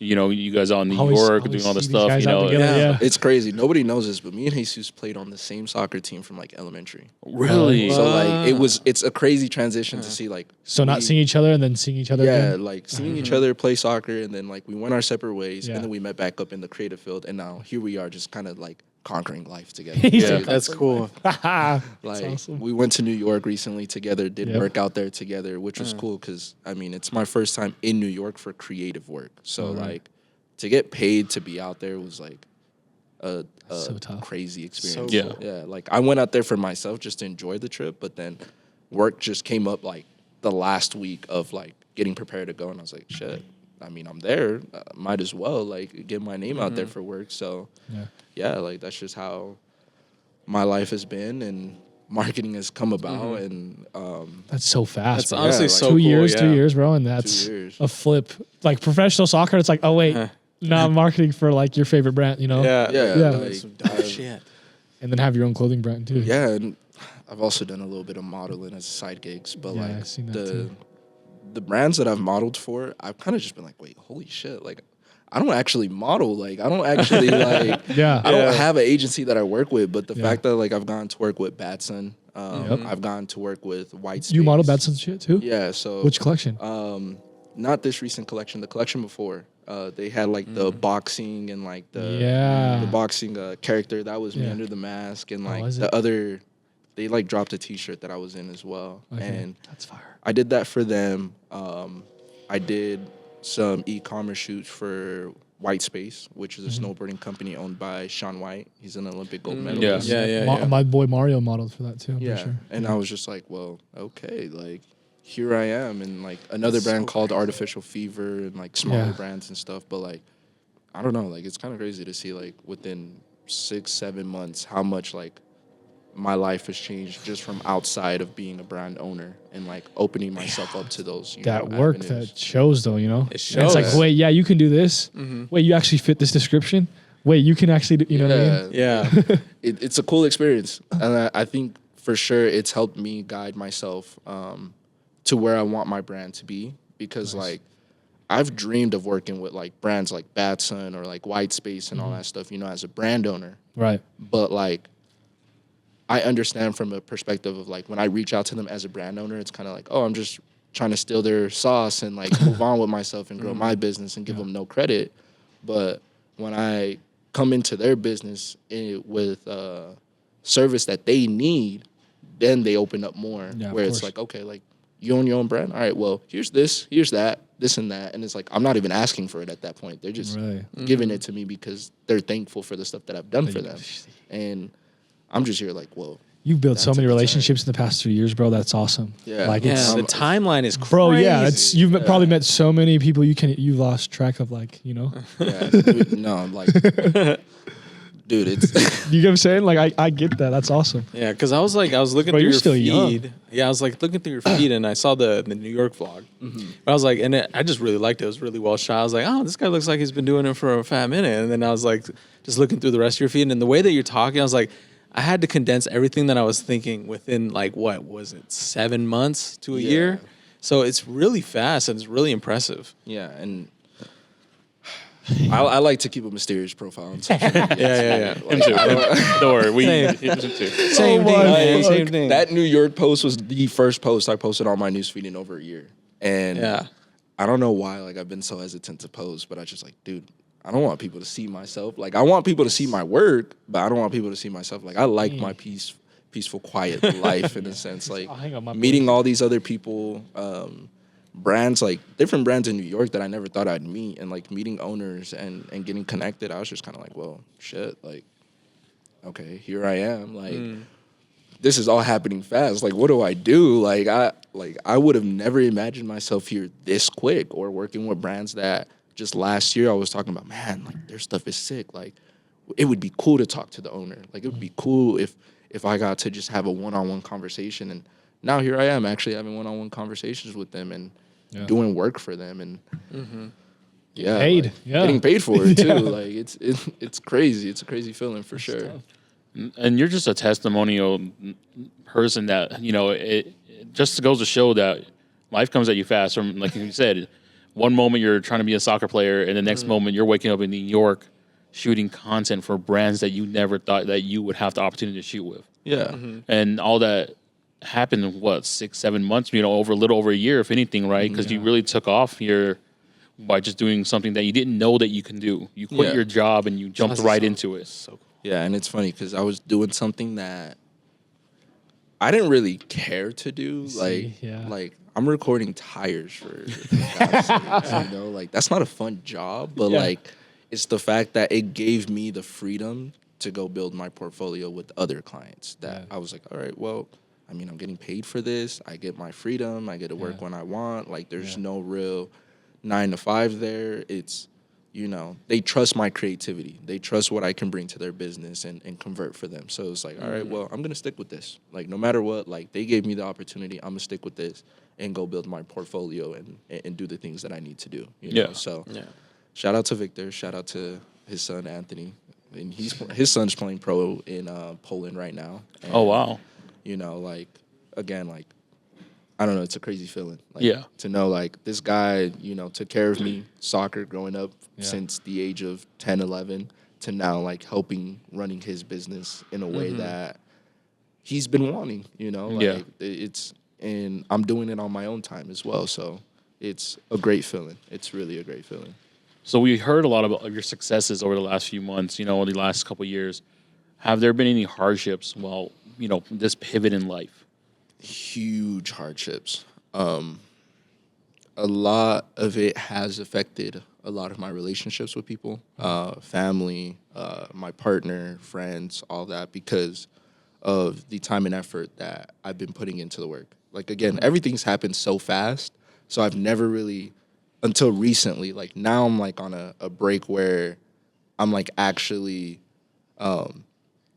you know, you guys out in New Always- York always doing all this see these stuff. guys You out know, together, yeah. it's crazy. Nobody knows this, but me and Jesus played on the same soccer team from like elementary. really. So like it's a crazy transition to see like So not seeing each other and then seeing each other. yeah, again? like seeing each other play soccer and then like we went our separate ways Yeah. and then we met back up in the creative field and now here we are just kind of like conquering life together. Yeah. That's cool. Like awesome. we went to New York recently together, did Yep. work out there together, which was cool because I mean it's my first time in New York for creative work. So like to get paid to be out there was like a So tough. crazy experience. So cool. Yeah, like I went out there for myself just to enjoy the trip, but then work just came up like the last week of like getting prepared to go, and I was like, shit. I mean, I'm there. Might as well like get my name out there for work. So yeah, like that's just how my life has been and marketing has come about. And That's so fast. That's bro. honestly like so 2 cool. years, yeah. 2 years, bro, and that's 2 years. a flip. Like professional soccer, it's like, oh wait, now I'm marketing for like your favorite brand, you know? Yeah. Yeah, Yeah. like, Some dope shit. And then have your own clothing brand too. yeah, and I've also done a little bit of modeling as side gigs, but Yeah, like I've seen that too. the brands that I've modeled for, I've kind of just been like, wait, holy shit, like I don't actually model, like I don't actually like Yeah. I don't have an agency that I work with, but the Yeah. fact that like I've gone to work with Batson, I've gone to work with White Space. You model Batson shit too? Yeah, so Which collection? not this recent collection, the collection before. They had like the boxing and like the Yeah. the boxing character that was me Yeah. under the mask, and like was the it? other, they like dropped a T-shirt that I was in as well, Okay. and That's fire. I did that for them. I did some e-commerce shoots for White Space, which is a snowboarding company owned by Shaun White. He's an Olympic gold medalist. Yeah. My boy Mario modeled for that too. I'm Yeah, pretty sure. and I was just like, well, okay, like here I am, and like another brand called Artificial Fever, and like smaller Yeah. brands and stuff. But like, I don't know, like it's kind of crazy to see like within 6-7 months how much like my life has changed just from outside of being a brand owner and like opening myself up to those That work avenues. that shows though, you know? It And it's like, shows. wait, yeah, you can do this. Wait, you actually fit this description. Wait, you can actually do, you know what I mean? Yeah. It's a cool experience, and I think for sure it's helped me guide myself to where I want my brand to be, because like I've dreamed of working with like brands like Batson or like White Space and all that stuff, you know, as a brand owner. Right. But like I understand from a perspective of like when I reach out to them as a brand owner, it's kind of like, oh, I'm just trying to steal their sauce and like move on with myself and grow my business and give them no credit. But when I come into their business with service that they need, then they open up more. Yeah, of where it's course. like, okay, like you own your own brand. All right, well, here's this, here's that, this and that. And it's like, I'm not even asking for it at that point. They're just Really? giving it to me because they're thankful for the stuff that I've done for them. And I'm just here like, well, You've built so That's many a good relationships in the past 3 years, bro. That's awesome. Yeah. Like Yeah, it's, the timeline is crazy. bro. Yeah, it's you've probably met so many people you lost track of. Like yeah, dude, no, like, dude, it's you get what I'm saying? Like I get that. That's awesome. Yeah, because I was looking Bro, through you're your still young. feed. Yeah, I was like looking through your feed, and I saw the New York vlog. But I was like, I just really liked it. It was really well shot. I was like, oh, this guy looks like he's been doing it for a fat minute. And then I was like, just looking through the rest of your feed, and the way that you're talking, I was like, I had to condense everything that I was thinking within like what was it, 7 months to a year. So it's really fast and it's really impressive. yeah, and I like to keep a mysterious profile on social media. Yeah. Him too. Don't worry. We him too. Same Oh thing, my man. fuck. Same thing. That New York post was the first post I posted on my newsfeed in over a year. And Yeah. I don't know why, like, I've been so hesitant to post, but I just like, dude, I don't want people to see myself. Like, I want people to see my work, but I don't want people to see myself. Like, I like my peaceful, quiet life in a sense. Like, I'll hang up my meeting all these other people, brands, like different brands in New York that I never thought I'd meet, and like meeting owners and getting connected. I was just kind of like, well, shit, like, okay, here I am. Like, this is all happening fast. Like, what do I do? Like, I would have never imagined myself here this quick, or working with brands that just last year I was talking about, man, like their stuff is sick. Like, it would be cool to talk to the owner. Like, it would be cool if I got to just have a one-on-one conversation. And now here I am actually having one-on-one conversations with them and doing work for them. And yeah, Paid. like, Yeah. getting paid for it too. Yeah. Like, it's crazy. It's a crazy feeling for sure. And you're just a testimonial person that, it just goes to show that life comes at you fast. From, like you said, one moment you're trying to be a soccer player, and the next moment you're waking up in New York shooting content for brands that you never thought that you would have the opportunity to shoot with. Yeah. And all that happened in 6-7 months, over a little over a year, if anything, right? Because you really took off here by just doing something that you didn't know that you can do. You quit Yeah. your job and you jumped right into it. So cool. Yeah, and it's funny because I was doing something that I didn't really care to do. Like I'm recording tires for God's sakes, like that's not a fun job, but like it's the fact that it gave me the freedom to go build my portfolio with other clients that I was like, all right, well, I mean, I'm getting paid for this. I get my freedom. I get to work when I want. Like, there's no real 9 to 5 there. It's, they trust my creativity. They trust what I can bring to their business and convert for them. So it's like, all right, well, I'm going to stick with this. Like, no matter what, like, they gave me the opportunity. I'm going to stick with this and go build my portfolio and do the things that I need to do. You know? So shout out to Victor. Shout out to his son, Anthony. And his son's playing pro in Poland right now. And, Oh, wow. Like, again, like, I don't know, it's a crazy feeling. Like, Yeah. to know, like, this guy, took care of me, soccer growing up since the age of 10, 11, to now, like, running his business in a way that he's been wanting, Like, and I'm doing it on my own time as well. So it's a great feeling. It's really a great feeling. So we heard a lot of your successes over the last few months, the last couple of years. Have there been any hardships while, this pivot in life? Huge hardships. A lot of it has affected a lot of my relationships with people, family, my partner, friends, all that, because of the time and effort that I've been putting into the work. Like, again, everything's happened so fast, so I've never really, until recently, like, now I'm, like, on a break where I'm, like, actually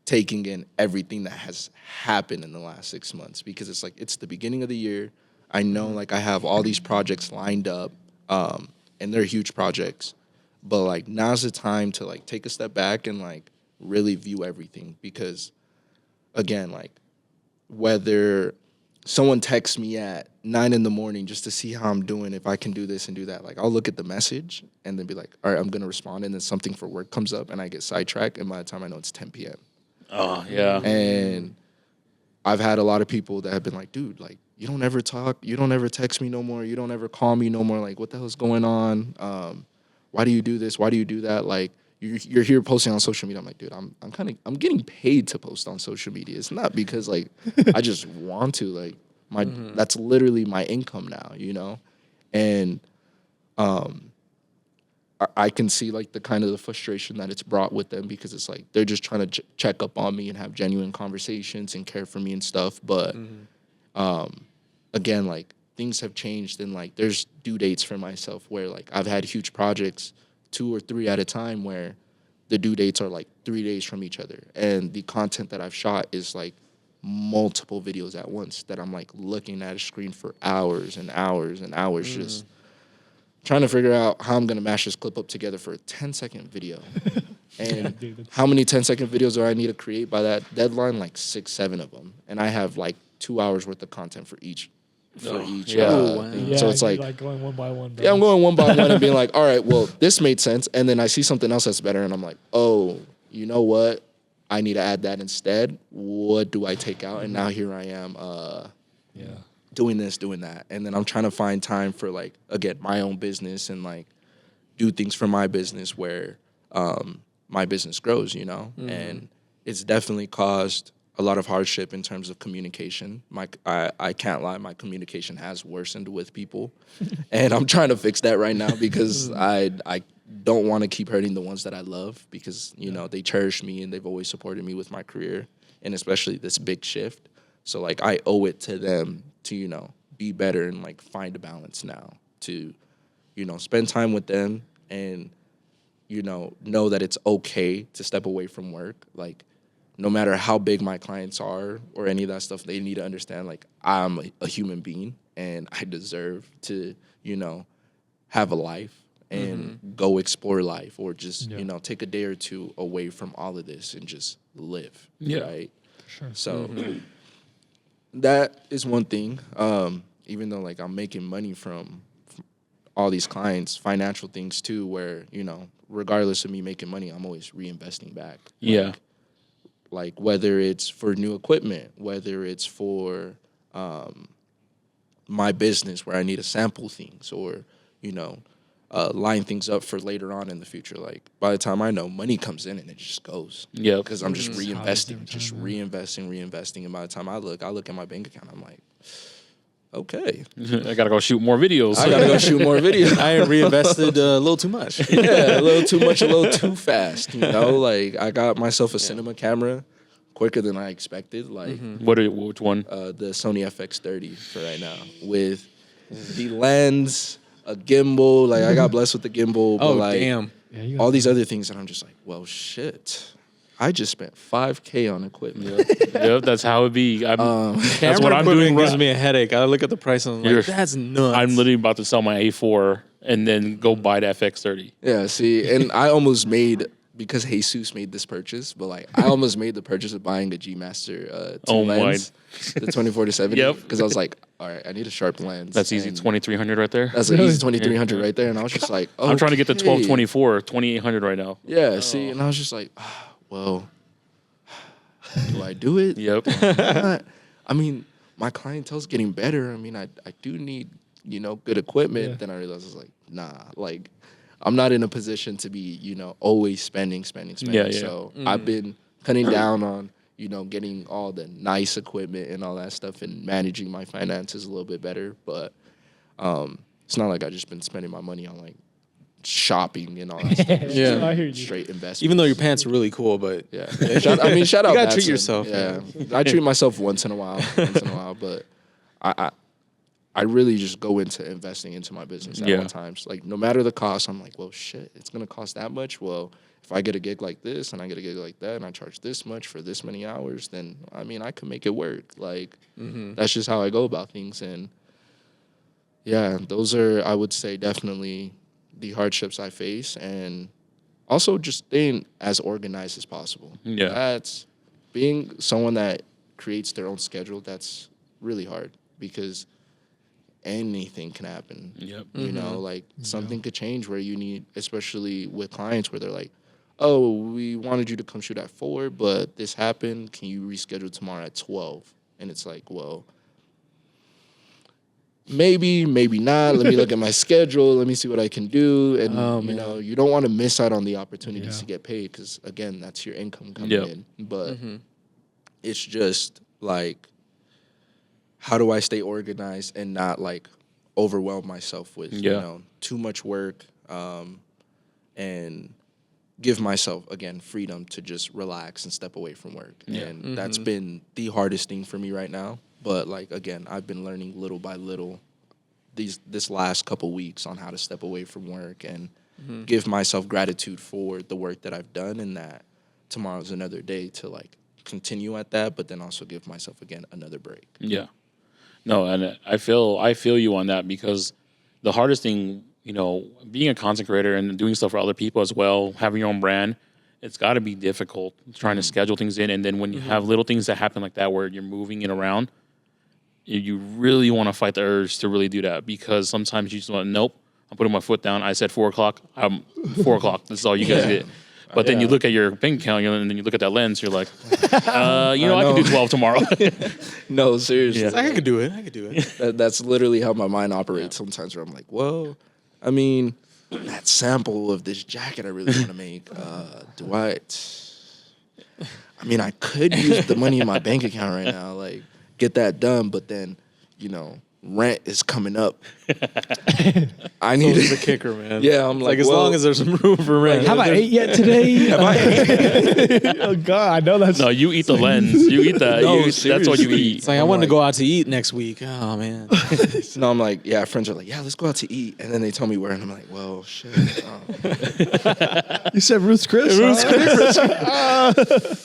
taking in everything that has happened in the last 6 months, because it's like, it's the beginning of the year. I know, like, I have all these projects lined up, and they're huge projects, but, like, now's the time to, like, take a step back and, like, really view everything, because, again, like, whether someone texts me at 9 a.m. just to see how I'm doing, if I can do this and do that, like, I'll look at the message and then be like, all right, I'm going to respond, and then something for work comes up and I get sidetracked, and by the time I know, it's 10 p.m. Oh, yeah. And I've had a lot of people that have been like, dude, like, you don't ever talk, you don't ever text me no more, you don't ever call me no more, like, what the hell's going on? Why do you do this? Why do you do that? Like, you're here posting on social media. I'm like, dude, I'm getting paid to post on social media. It's not because like I just want to. Like that's literally my income now, you know? And I can see like the kind of the frustration that it's brought with them, because it's like they're just trying to check up on me and have genuine conversations and care for me and stuff. But again, like things have changed, and like there's due dates for myself where like I've had huge projects 2 or 3 at a time where the due dates are like 3 days from each other, and the content that I've shot is like multiple videos at once that I'm like looking at a screen for hours and hours and hours just trying to figure out how I'm going to mash this clip up together for a 10-second video. And how many 10-second videos do I need to create by that deadline? Like 6, 7 of them. And I have like 2 hours worth of content for each. Thing. Yeah, so it's like going one by one. Bro. Yeah, I'm going one by one and being like, all right, well, this made sense. And then I see something else that's better, and I'm like, oh, you know what? I need to add that instead. What do I take out? And now here I am doing this, doing that. And then I'm trying to find time for, like, again, my own business and, like, do things for my business where my business grows, you know? And it's definitely caused a lot of hardship in terms of communication. I can't lie, my communication has worsened with people. And I'm trying to fix that right now because I don't want to keep hurting the ones that I love, because, you know, they cherish me and they've always supported me with my career, and especially this big shift. So, like, I owe it to them to, you know, be better and, like, find a balance now to, you know, spend time with them and, you know that it's okay to step away from work. Like, no matter how big my clients are or any of that stuff, they need to understand, like, I'm a human being and I deserve to, you know, have a life and go explore life, or just, you know, take a day or two away from all of this and just live. Right? Sure. So that is one thing. Even though, like, I'm making money from all these clients, financial things too, where, you know, regardless of me making money, I'm always reinvesting back. Like whether it's for new equipment, whether it's for my business where I need to sample things, or, you know, line things up for later on in the future. Like, by the time I know, money comes in and it just goes. Yeah. Because I'm just reinvesting, reinvesting. And by the time I look at my bank account, I'm like, okay. I got to go shoot more videos. I reinvested a little too much. Yeah, a little too much, a little too fast. You know, like, I got myself a cinema camera quicker than I expected. Like, which one? The Sony FX30 for right now, with the lens, a gimbal. Like, I got blessed with the gimbal. But like, damn. All these other things, and I'm just like, well, shit. I just spent $5,000 on equipment. Yep, that's how it be. That's what I'm doing. Gives me a headache. I look at the price and I'm like, that's nuts. I'm literally about to sell my A4 and then go buy the FX30. Yeah, see, and I almost made, because Jesus made this purchase, but like I almost made the purchase of buying a G Master 2 lens, the 24-70. Yep. Because I was like, all right, I need a sharp lens. That's easy, 2300 right there. That's an easy 2300 right there, and I was just like, okay. I'm trying to get the 1224, 2800 right now. Yeah, see, and I was just like, well, do I do it? Yep. I mean, my clientele's getting better. I mean, I do need, you know, good equipment. Yeah. Then I realized I was like, nah, like, I'm not in a position to be, you know, always spending. Yeah. So I've been cutting down on, you know, getting all the nice equipment and all that stuff and managing my finances a little bit better. But it's not like I've just been spending my money on, like, shopping and all that stuff. Yeah, I hear you. Straight investment. Even though your pants are really cool, but shout out. You gotta treat yourself. Yeah, I treat myself once in a while, but I really just go into investing into my business at all times. Like, no matter the cost, I'm like, well, shit, it's gonna cost that much. Well, if I get a gig like this and I get a gig like that and I charge this much for this many hours, then I mean, I can make it work. Like, that's just how I go about things. And yeah, those are, I would say, definitely the hardships I face, and also just staying as organized as possible. Yeah. That's being someone that creates their own schedule. That's really hard, because anything can happen. Yep. You know, like, something could change where you need, especially with clients where they're like, oh, we wanted you to come shoot at 4, but this happened. Can you reschedule tomorrow at 12? And it's like, well, maybe not. Let me look at my schedule. Let me see what I can do. And you know, you don't want to miss out on the opportunities to get paid because again, that's your income coming in. But it's just like, how do I stay organized and not like overwhelm myself with you know too much work, and give myself again freedom to just relax and step away from work. And that's been the hardest thing for me right now. But like again, I've been learning little by little this last couple weeks on how to step away from work and give myself gratitude for the work that I've done, and that tomorrow's another day to like continue at that, but then also give myself again another break. Yeah. No, and I feel you on that, because the hardest thing, you know, being a content creator and doing stuff for other people as well, having your own brand, it's got to be difficult trying to schedule things in. And then when you have little things that happen like that where you're moving it around, you really want to fight the urge to really do that, because sometimes you just want, nope, I'm putting my foot down. I said 4 o'clock. I'm 4 o'clock. This is all you guys get. But then you look at your bank account and then you look at that lens. You're like, I can do 12 tomorrow. No, seriously. I could do it. That's literally how my mind operates sometimes, where I'm like, well, I mean, that sample of this jacket I really want to make, I mean, I could use the money in my bank account right now, like, get that done, but then, you know, rent is coming up. I need the kicker, man. Yeah, I'm like, as long as there's some room for rent. Have I ate yet today? Have I ate? Oh God, I know that's. No, you eat the lens. You eat that. No, that's what you eat. It's like, I wanted to go out to eat next week. Oh, man. No, I'm like, yeah, friends are like, yeah, let's go out to eat. And then they tell me where, and I'm like, well, shit. You said Ruth's Chris?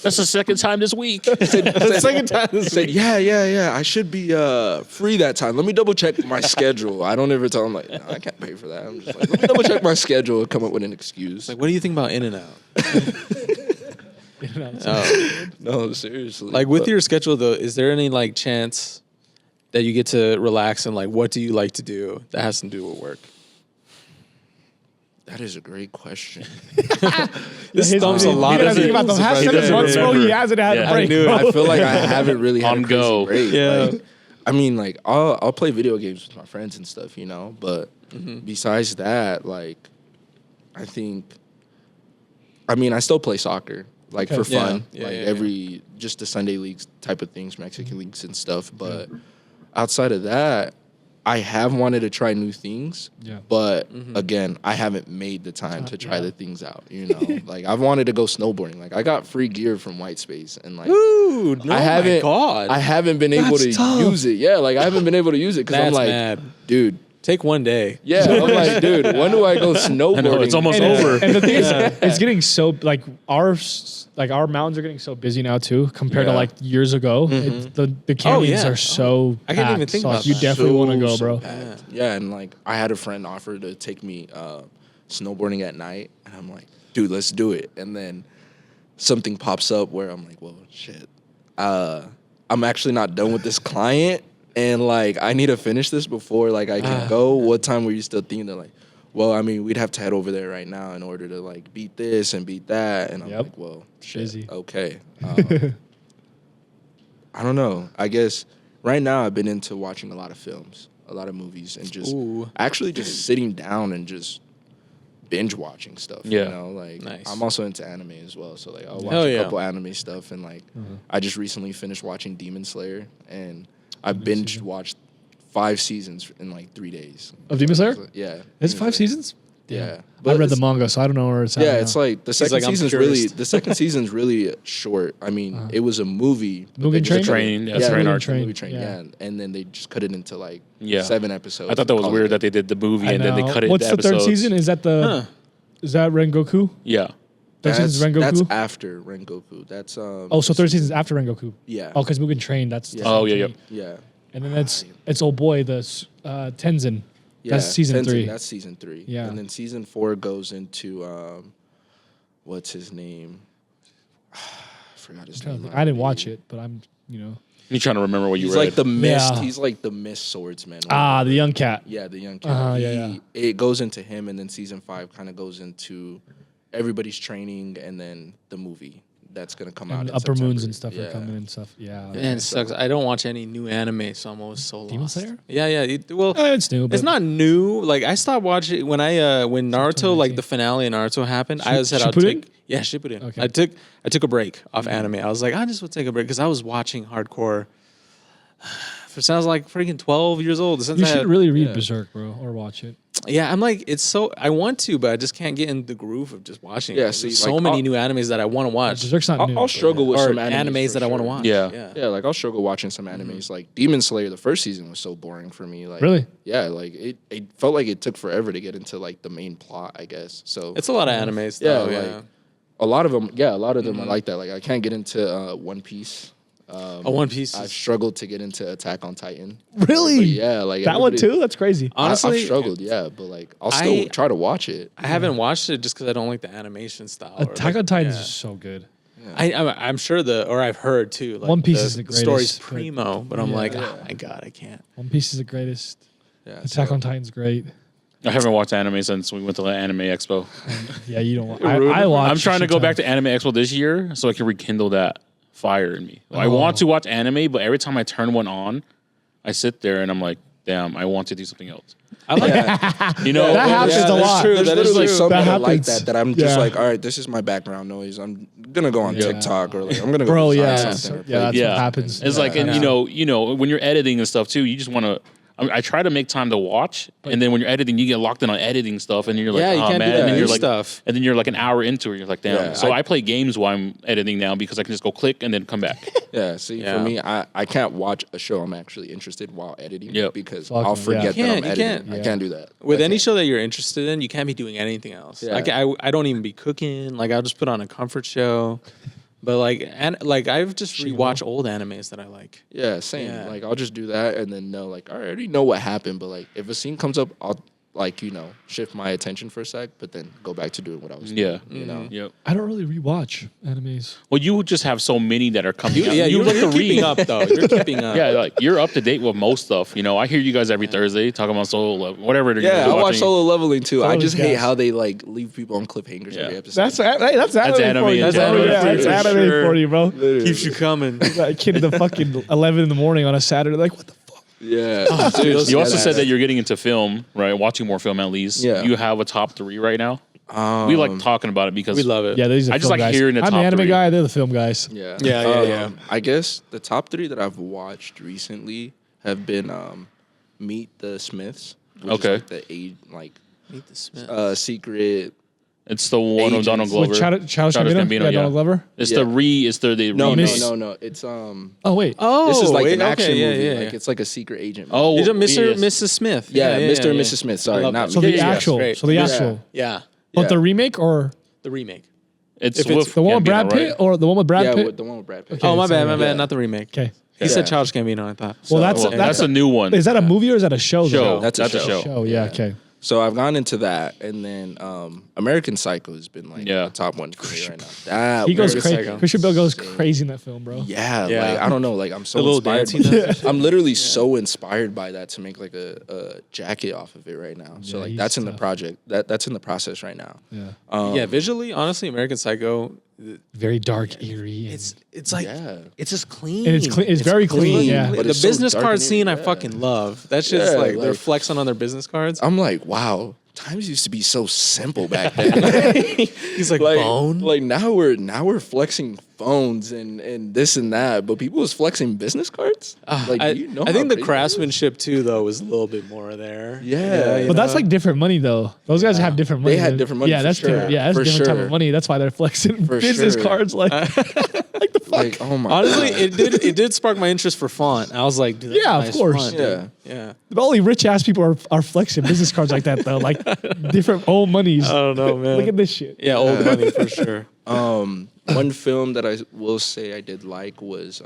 That's the second time this week. Second time this Said, week. yeah, I should be free that time. Let me double check my schedule. I don't ever tell them, like, no, I can't pay for that. I'm just like, let me double check my schedule and come up with an excuse. Like, what do you think about In-N-Out? No, seriously. Like, with your schedule, though, is there any, like, chance that you get to relax, and, like, what do you like to do that has to do with work? That is a great question. This stumps a lot of Think about the past 7 months, bro. He hasn't had a break. I feel like I haven't really had On a crazy go. break. Yeah. Like, I mean, like, I'll play video games with my friends and stuff, you know? But besides that, like, I still play soccer, like, for fun. Just the Sunday leagues type of things, Mexican leagues and stuff. But outside of that, I have wanted to try new things. Yeah. But, again, I haven't made the time to try the things out, you know? Like, I've wanted to go snowboarding. Like, I got free gear from White Space. And, like, Dude, no, I haven't, God. I haven't been able to use it. Yeah, like, I haven't been able to use it because I'm That's like, mad. dude. Take one day. Yeah, I'm like, dude, when do I go snowboarding? I know, it's almost And over. And the thing is, it's getting so like our mountains are getting so busy now too, compared to like years ago. The canyons are so. I didn't even packed, think so, about like, you that. definitely want to go, bro. Yeah, and like I had a friend offer to take me snowboarding at night, and I'm like, dude, let's do it. And then something pops up where I'm like, well, shit, I'm actually not done with this client. And, like, I need to finish this before, like, I can go. What time were you still thinking? They're like, well, I mean, we'd have to head over there right now in order to, like, beat this and beat that. And I'm like, well, shit, Busy. okay. I don't know. I guess right now I've been into watching a lot of films, a lot of movies, and just actually just sitting down and just binge watching stuff. Yeah. You know, like, Nice. I'm also into anime as well. So, like, I'll watch Hell a yeah. couple anime stuff. And, like, I just recently finished watching Demon Slayer, and I binge watched 5 seasons in like 3 days. Of Demon Slayer? Yeah. It's Demon 5 Slayer. seasons. Yeah. I read the it's- manga, so I don't know where it's at. Yeah, right it's now. like the second like, I'm season's curious. season's really short. I mean, it was a movie. but they Mugen just Train? cut it- Train, yeah, yeah, Train Mugen arc. Train. Train, Movie Train, yeah. yeah. And then they just cut it into like Yeah. 7 episodes. I thought that was Called weird it. that they did the movie I and then they know. cut it What's into the third episodes. season? Is that the? Is that Rengoku? Yeah. Third season's Rengoku. That's after Rengoku. That's Oh, so third season's after Rengoku. Yeah. Oh, because Mugen Train. That's. Yeah. Oh, yeah. Yeah. And then it's old boy the Tenzin. Yeah, That's season Tenzin, 3. That's season 3. Yeah. And then season 4 goes into what's his name? I forgot his name. I didn't watch it, but I'm You're trying to remember what you He's read. like the mist. Yeah. He's like the mist swordsman. the young cat. Yeah, the young cat. Yeah. It goes into him, and then season 5 kind of goes into everybody's training, and then the movie that's gonna come out. And in Upper Moons September. and stuff are coming and stuff. Yeah. Man, it sucks. I don't watch any new anime, so I'm always so Demon lost. Slayer? Yeah. Well, It's new, but it's not new. Like I stopped watching when when Naruto, like the finale of Naruto happened. I said I'll Shippuden? take Shippuden. Okay. I took a break off anime. I was like, I just will take a break because I was watching hardcore. It sounds like freaking 12 years old. Since You I should had- really read Berserk, bro, or watch it. Yeah, I'm like, it's so I want to, but I just can't get in the groove of just watching. Yeah, it. see, There's so like, many I'll- new animes that I want to watch, Berserk's not new. I'll but- struggle with or some animes that I want to watch. Yeah. Yeah, like I'll struggle watching some animes. Like Demon Slayer, the first season was so boring for me. Like Really? Yeah, like it felt like it took forever to get into like the main plot, I guess. So It's a lot of animes. yeah, Though, like a lot of them are like that. Like I can't get into One Piece. One Piece. I've struggled to get into Attack on Titan. Really? But yeah, like That one everybody- too? That's crazy. Honestly, I've struggled, yeah, but like I'll still try to watch it. I haven't watched it just because I don't like the animation style. or, Attack like, on Titan yeah. is so good. I'm sure or I've heard too. Like One Piece the is the story's greatest, but- primo, but I'm like, oh my god, I can't. One Piece is the greatest. Yeah, Attack so- on Titan's great. I haven't watched anime since we went to the Anime Expo. Yeah, you don't want. ruined I it. watch. I'm trying to go back to Anime Expo this year so I can rekindle that fire in me. I want to watch anime, but every time I turn one on, I sit there and I'm like, damn, I want to do something else. I like You know, That happens a that's lot. true. There's That is literally true. some That that like happens. that I'm just Yeah. like, all right, this is my background noise. I'm gonna go on TikTok or like I'm gonna go Bro, design yeah, something. or yeah, that's Yeah. what happens. It's like, and you know, when you're editing and stuff too, you just want to. I try to make time to watch, and then when you're editing, you get locked in on editing stuff, and you're like, Yeah, you oh can't do man, that and then new you're like, stuff. and then you're like an hour into it, you're like, damn. Yeah, So I play games while I'm editing now because I can just go click and then come back. Yeah, see, Yeah. for me, I can't watch a show I'm actually interested while editing Yep. because Fuck I'll no, forget yeah. that I'm You editing. can't. I can't do that. with I any can't. show that you're interested in, you can't be doing anything else. Yeah. Like I don't even be cooking. Like I'll just put on a comfort show. But like I've just rewatched old animes that I like. Yeah, same. Yeah. Like I'll just do that and then know like I already know what happened, but like if a scene comes up, I'll like shift my attention for a sec, but then go back to doing what I was doing. Yeah. You know. Yep. I don't really rewatch animes. Well, you just have so many that are coming out. Yeah, you you're look to keeping read. up though. You're keeping up. Yeah, like you're up to date with most stuff. You know, I hear you guys every Thursday talking about Solo Level, whatever. It is Yeah, you're I watch watching. Solo Leveling too. I Solo's just hate gas. how they like leave people on cliffhangers Yeah. every episode. That's anime, anime for you. in That's general, anime, yeah, for that's anime sure. for you, bro. Keeps you coming. That kid at the fucking 11 in the morning on a Saturday, like, what the fuck? Yeah. You also said that you're getting into film, right? Watching more film at least. Yeah. You have a top 3 right now. We like talking about it because We love it. Yeah, these are I just film like guys. hearing the I'm top the anime 3. guy, they're the film guys. Yeah. Yeah. I guess the top 3 that I've watched recently have been Meet the Smiths. Which Okay. Is like the Meet the Smith. secret. it's the one with Agents. Donald Glover. With Childish Gambino? Yeah, Donald Glover. It's Yeah. the No, remake. no. It's Oh, wait. Oh, this is like wait, an action okay, movie. Yeah. Like it's like a secret agent. Oh, You're Mr. yes. Mrs. Smith. yeah, Mr. and Mrs. Smith. Sorry, love not that. So me. the Yeah, actual. great. So the Yeah. actual. Yeah. But Yeah. the remake or The remake. It's If it's with the one with Gambino, Brad Pitt right? or the one with Brad Yeah, Pitt? the one with Brad Pitt. Okay. Oh, my so- bad, yeah. not the remake. Okay. He said Yeah. Childish Gambino, I thought. Well, that's Well, that's a new one. Is that a movie or is that a show? Show. though? That's a show. Show. Yeah. Okay. So I've gone into that, and then American Psycho has been like Yeah. the top one for me right now. That He goes American crazy. Psycho. Christian Bale goes crazy in that film, bro. Yeah, Yeah. like I don't know, like I'm so The little inspired. dance he does. I'm literally so inspired by that to make like a jacket off of it right now. So Yeah, like he's that's in the tough. project. That's in the process right now. Yeah. Yeah, visually, honestly, American Psycho, Very dark, eerie. it's like Yeah. it's just clean. And it's clean. It's very clean. Yeah. But The it's so business dark card and scene, I eerie, yeah. fucking love. That's just Yeah, like they're like- flexing on their business cards. I'm like, wow, times used to be so simple back then. He's like, like, bone. like now we're flexing phones and this and that, but people was flexing business cards. Like, I, do you know I how think the crazy that is? craftsmanship too, though, was a little bit more there. Yeah. you But that's know? like different money, though. Those guys have different money. They had than- different money Yeah, for that's sure. different. Yeah, that's For a different type sure. of money. That's why they're flexing For business sure. cards. Like, Like, oh my honestly, God. it did spark my interest for font. I was like, dude, that's Yeah, a of nice course. font, dude. Yeah. only rich ass people are flexing business cards like that, though. Like different old monies. I don't know, man. Look at this shit. Yeah, old money for sure. One film that I will say I did like was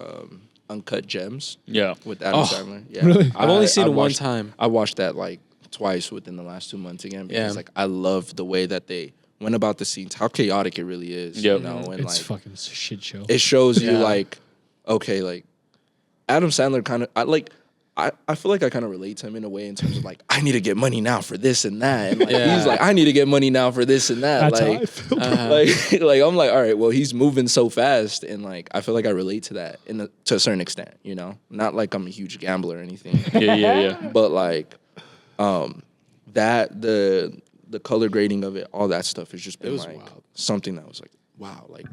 Uncut Gems Yeah. with Adam Oh, Sandler. Yeah. really? I've only seen it one watched- time. I watched that like twice within the last 2 months again because Yeah. like I love the way that they went about the scenes, how chaotic it really is. Yep. You know, and It's like fucking shit show. it shows you Yeah. like, okay, like Adam Sandler kind of I feel like I kind of relate to him in a way in terms of like, I need to get money now for this and that. And like, he's like, I need to get money now for this and that. That's like, how I feel, bro. like I'm like, all right, well, he's moving so fast. And like, I feel like I relate to that to a certain extent, you know? Not like I'm a huge gambler or anything. Yeah. But like, that, the color grading of it, all that stuff has just been like something that was like, wow, like,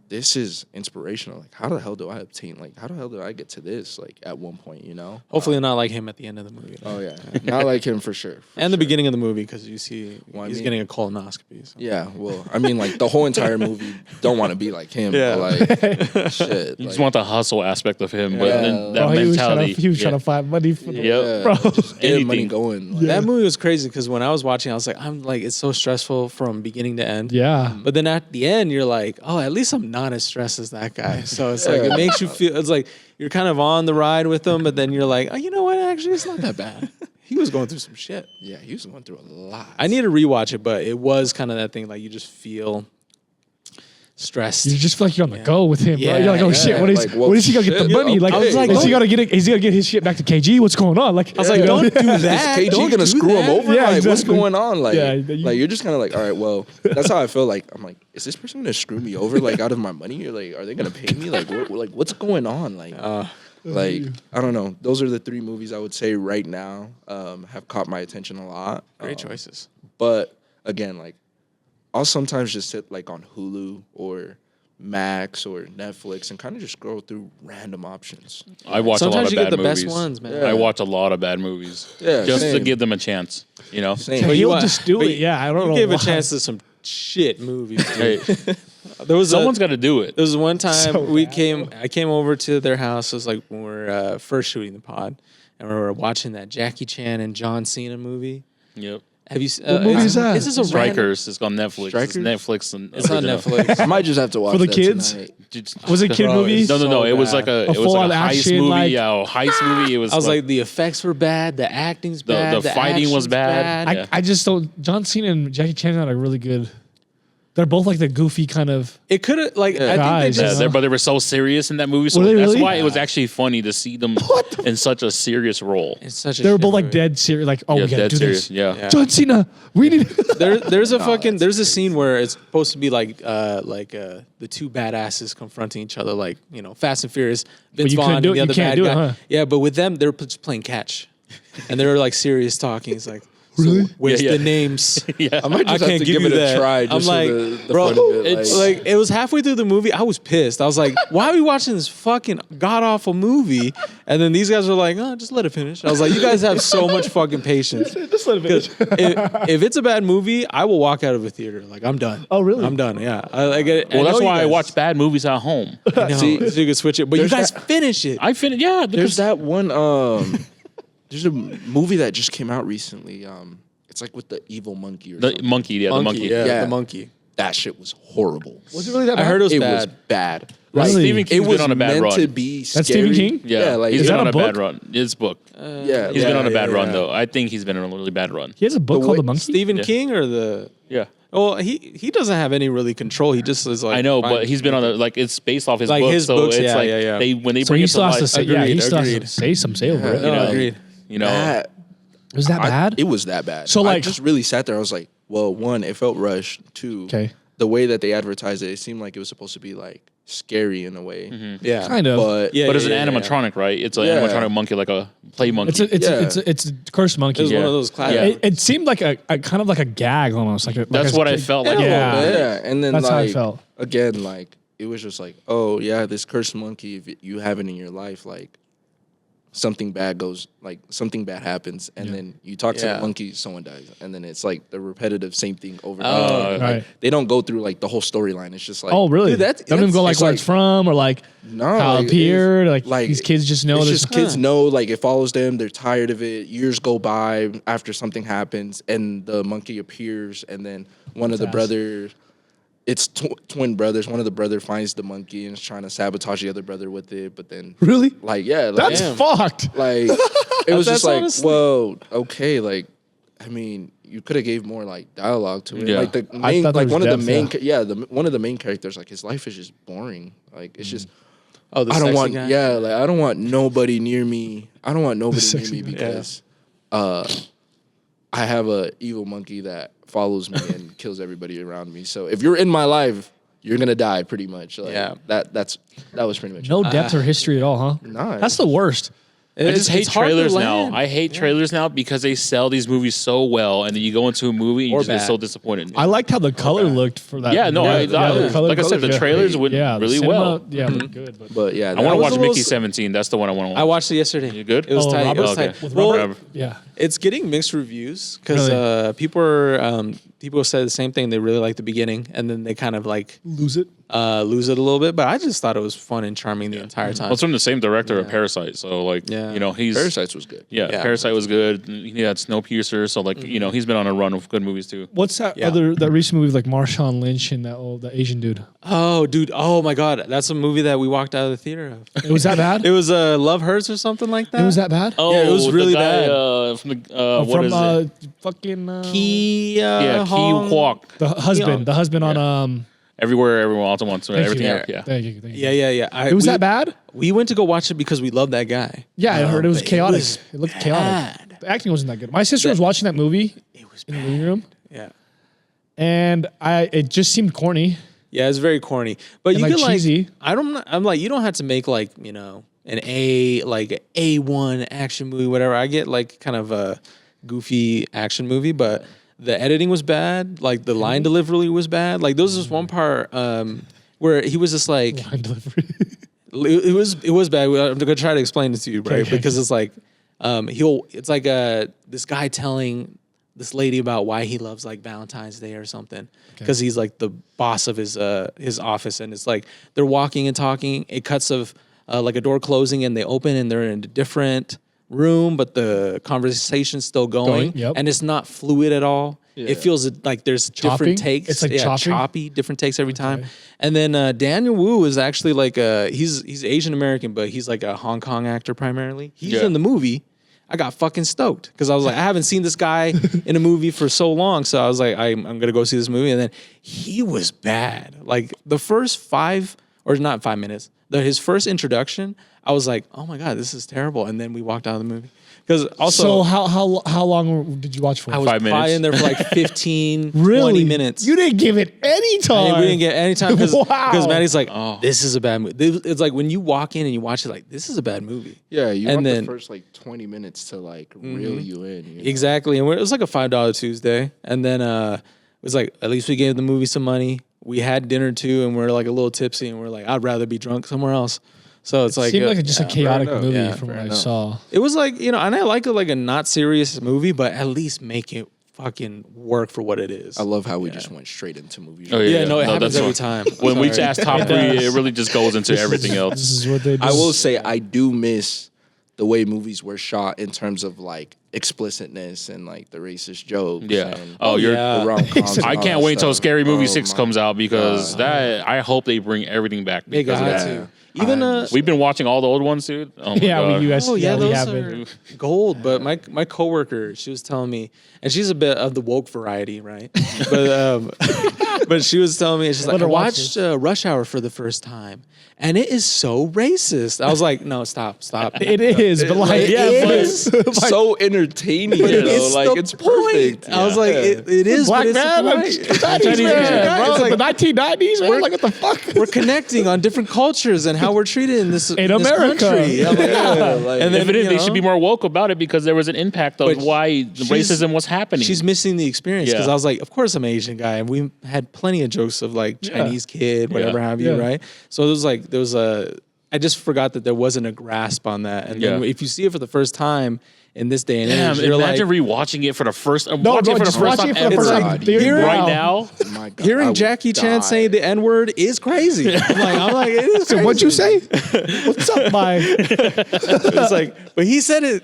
this is inspirational. Like, how the hell do I obtain? Like, how the hell did I get to this? Like, at one point, you know. Hopefully, not like him at the end of the movie. Oh yeah, not like him for sure. And the beginning of the movie because you see Well, I he's mean- getting a colonoscopy. So. Yeah, well, I mean, like the whole entire movie don't want to be like him. Yeah. But, like, shit. You just like, want the hustle aspect of him, but Yeah. then that Bro, mentality. he was trying to find money for the Yep. bro. just get money Anything. going. Like, That movie was crazy because when I was watching, I was like, it's so stressful from beginning to end. Yeah. But then at the end, you're like, oh, at least I'm not as stressed as that guy. So it's like, it makes you feel, it's like you're kind of on the ride with him, but then you're like, oh, you know what? Actually, it's not that bad. He was going through some shit. Yeah, he was going through a lot. I need to rewatch it, but it was kind of that thing, like you just feel stressed. You just feel like you're on the go with him, bro. Yeah, You're like, oh yeah. shit, what is Like, well, when is he gonna get the shit, money? Like, okay. is he gonna get his shit back to KG? What's going on? Like, I was like, don't do that. Is KG Don't gonna do screw him that. over? Yeah, like, what's exactly. going on? Like, Yeah, like you're just kind of like, all right, well, that's how I feel. Like, I'm like, is this person gonna screw me over? Like, out of my money? Or like, are they gonna pay me? Like, what's going on? Like, I don't know. Those are the three movies I would say right now have caught my attention a lot. Great choices. But again, like, I'll sometimes just sit like on Hulu or Max or Netflix and kind of just scroll through random options. I watch Sometimes a lot of you bad get the movies. best ones, man. Yeah. I watch a lot of bad movies. Yeah, just to same. give them a chance. You know. Same. But you he'll want- just do but it. Yeah, I don't know. You gave a why. chance to some shit movies. Hey, Dude. There was someone's got to do it. There was one time So bad, I came over to their house. It was like when we were first shooting the pod, and we were watching that Jackie Chan and John Cena movie. Yep. Have you? What movie is that? This is a random, Strikers. It's on Netflix. Strikers? It's Netflix and It's on original. Netflix. I might just have to watch For the that kids? tonight. Was it a kid Bro, movie? it's No. so It was bad. like a it was full-on like a heist action, movie. like- Yeah, a heist movie. It was. I was like, the effects were bad, the acting's bad, the fighting was action's bad. Yeah. I just don't. John Cena and Jackie Chan are like really good. They're both like the goofy kind of. It could have like I think Guys, they Yeah, just but they were so serious in that movie. So Were they that's really? why it was actually funny to see them in such a serious role. it's such a They were shit both like movie. dead serious. Like, oh, Yeah, we gotta dead do serious. this. Yeah. Yeah. John Cena, we need. There's a fucking there's a scene where it's supposed to be like the two badasses confronting each other, like, you know, Fast and Furious. Vince you Vaughn couldn't and do it- the you other can't bad do it, guy. huh? Yeah, but with them they're just playing catch, and they were like serious talking. It's like, Really? So where's Yeah, yeah. the names? Yeah. I might I just have can't to give give you it that. a try I'm just like, for the bro, fun of it. it's like it was halfway through the movie. I was pissed. I was like, why are we watching this fucking god awful movie? And then these guys were like, oh, just let it finish. I was like, you guys have so much fucking patience. Just let it If it's a bad movie, I will walk out of a theater. Like, I'm done. Oh, really? I'm done. Yeah. I get. Well, that's why I watch bad movies at home. See, so you can switch it, but you there's guys finish it. I finished. Yeah, There's because that one. There's a movie that just came out recently. It's like with the evil monkey or the something. monkey. Yeah, the monkey. Yeah, the monkey. That shit was horrible. Was it really that I bad? heard it was It bad. was bad. Really? Stephen King's It was been on a bad meant run. to be scary. That's Stephen King? Yeah, like he's Is been that on a a bad book? run. His book. yeah, He's been on a bad run yeah. though. I think he's been on a really bad run. He has a book The called way- The Monkey. Stephen Yeah. King or the. Yeah, Well, he doesn't have any really control. He just is like. I know, fine. but he's been on a like it's based off his Like book. his so books, it's yeah, like yeah. they when they So bring he it still to has to life. say, yeah, he Agreed, still has to agreed. say some say over it. No, you know, agreed. You know, That, Was that bad? it was that bad. So, I like- just really sat there. I was like, well, one, it felt rushed. Two, Okay. the way that they advertised it, it seemed like it was supposed to be like scary in a way. Yeah. Kind of. But Yeah, but it's an yeah. animatronic, right? It's an Yeah. animatronic monkey, like a play monkey. It's a cursed monkey. It was Yeah. one of those classic. Yeah. It seemed like a kind of like a gag almost. Like That's what I felt like. Yeah. yeah, and then That's how I like felt. again, like it was just like, oh yeah, this cursed monkey. If you have it in your life, like something bad happens, and then you talk to Yeah. the monkey, someone dies, and then it's like the repetitive same thing over. Oh, and over. Like, right. They don't go through like the whole storyline. It's just like, Oh, really? Dude, that's- They don't even go like it's where like- it's from or like no, how like, it appeared. it's- Like these kids just know It's this. just kids know, like it follows them. They're tired of it. Years go by after something happens, and the monkey appears, and then one of the Fast. brothers, it's twin brothers. One of the brother finds the monkey and is trying to sabotage the other brother with it. But then, Really? like, yeah, like, That's Damn. fucked. like it was That's just like, honestly- whoa, okay, like, I mean, you could have gave more like dialogue to it. Yeah. Like the I main, thought there like was one of the depth, main, yeah. one of the main characters, like his life is just boring. Like it's just Oh, the I don't sexy want, guy? like I don't want nobody near me. I don't want nobody near sexy me guy. because I have a evil monkey that follows me and kills everybody around me. So if you're in my life, you're gonna die pretty much. Like, Yeah. that was pretty much No depth or history at all, huh? No. That's the worst. I just hate it's hard to trailers now. land. I hate trailers now because they sell these movies so well, and then you go into a movie and you Or just get bad. so disappointed. I liked how the color looked for that. Yeah, no, the color- like I said, the yeah. trailers went Yeah, the really cinema, well. Yeah, looked good. But yeah, I that want to was watch a little Mickey s- 17. That's the one I want to watch. I watched it yesterday. You good? It was Oh, tight. It Robert? was Okay. tight. With Well, Robert? Yeah. it's getting mixed reviews because Really? people said the same thing. They really liked the beginning, and then they kind of like Lose it. lose it a little bit. But I just thought it was fun and charming the entire time. Well, it's from the same director of Parasite, so like, Yeah. you know, he's Parasites was good. yeah, Yeah. Parasite was good. He had Snowpiercer, so like, you know, he's been on a run of good movies too. What's that Yeah. that recent movie with like Marshawn Lynch and that Asian dude? Oh, dude! Oh my God, that's a movie that we walked out of the theater of. It was that bad? It was Love Hurts or something like that. It was that bad? Oh, Yeah, it was the really guy, bad. From the what is it? Fucking Key. Yeah, Key Hong- Kwok. the husband on Everywhere, everyone, all at once. Thank Everything. you. Else, yeah. Thank you. Yeah. It was that bad? We went to go watch it because we love that guy. Yeah, I heard it was but chaotic. was It looked chaotic. bad. The acting wasn't that good. My sister was watching that movie It was in the bad. living room, Yeah. and it just seemed corny. Yeah, it's very corny. But you like, could like cheesy. I'm like, you don't have to make like, you know, an A1 action movie, whatever. I get like kind of a goofy action movie, but the editing was bad. Like the line delivery was bad. Like there was this one part where he was just like Line delivery. it was bad. I'm gonna try to explain it to you, right? Okay. Because it's like it's like this guy telling this lady about why he loves like Valentine's Day or something, because he's like the boss of his office, and it's like they're walking and talking. It cuts of like a door closing and they open and they're in a different room, but the conversation's still going, Yep. and it's not fluid at all. It feels like there's Choppy? different takes. It's like choppy? different takes every time. And then Daniel Wu is actually like he's Asian American, but he's like a Hong Kong actor primarily. He's Yeah. in the movie. I got fucking stoked because I was like, I haven't seen this guy in a movie for so long. So I was like, I'm gonna go see this movie. And then he was bad. Like the first 5 or not 5 minutes, his first introduction, I was like, oh my God, this is terrible. And then we walked out of the movie. Because also So how long did you watch for? I was 5 minutes. probably in there for like 15, Really? 20 minutes. You didn't give it any time. We didn't get any time because Wow. Maddie's like, this is a bad movie. It's like when you walk in and you watch it, like, this is a bad movie. Yeah, you And want then- the first like 20 minutes to like reel you in. You know? Exactly. And it was like a $5 Tuesday. And then it was like, at least we gave the movie some money. We had dinner too, and we're like a little tipsy, and we're like, I'd rather be drunk somewhere else. So it's like, Seemed like just a chaotic enough. movie Yeah, from what fair I enough. saw. it was like, you know, and I like it like a not serious movie, but at least make it fucking work for what it is. I love how we just went straight into movies. Oh, Yeah, no, it happens that's every fine. time. When we Sorry. ask top 3, it really just goes into everything else. This is what they do. I will say I do miss the way movies were shot in terms of like explicitness and like the racist jokes. Yeah. And Oh, you're. yeah. the rom-coms and I all can't that wait until stuff. Scary Movie Oh 6 my comes out because God. that I hope they bring everything back. They Because of got that. to. Even We've been watching all the old ones, dude. Oh my Yeah, God. you guys. Oh yeah, we those have are it. gold. But my coworker, she was telling me, and she's a bit of the woke variety, right? But she was telling me, she's like, Let I her watch watched Rush Hour for the first time, and it is so racist. I was like, no, stop. It is, but like, It yeah, is. so entertaining. But You know? it's Like the it's point. perfect. I was like, it is, Black but it's man, the I'm point. Chinese man, bro. It's like, the 1990s, man. Like what the fuck? we're connecting on different cultures and how we're treated in this In this America. country. I'm like, like- and then If it is, you they know, should be more woke about it because there was an impact of But why the she's- racism was happening. She's missing the experience because Yeah. I was like, of course I'm an Asian guy, and we had plenty of jokes of like Chinese kid, whatever have you, Yeah. right? So it was like there was a. I just forgot that there wasn't a grasp on that, and then Yeah. if you see it for the first time in this day and Damn, age, you're like. imagine rewatching it for the first. No, watching bro, it for the just first watching time it for the ever. first It's time. like, Dude, here- Right wow. now, Oh my God, I Hearing would Jackie Chan die. say the N word is crazy. I'm like, it is. So crazy. what'd you say? What's up, my? It's like, but he said it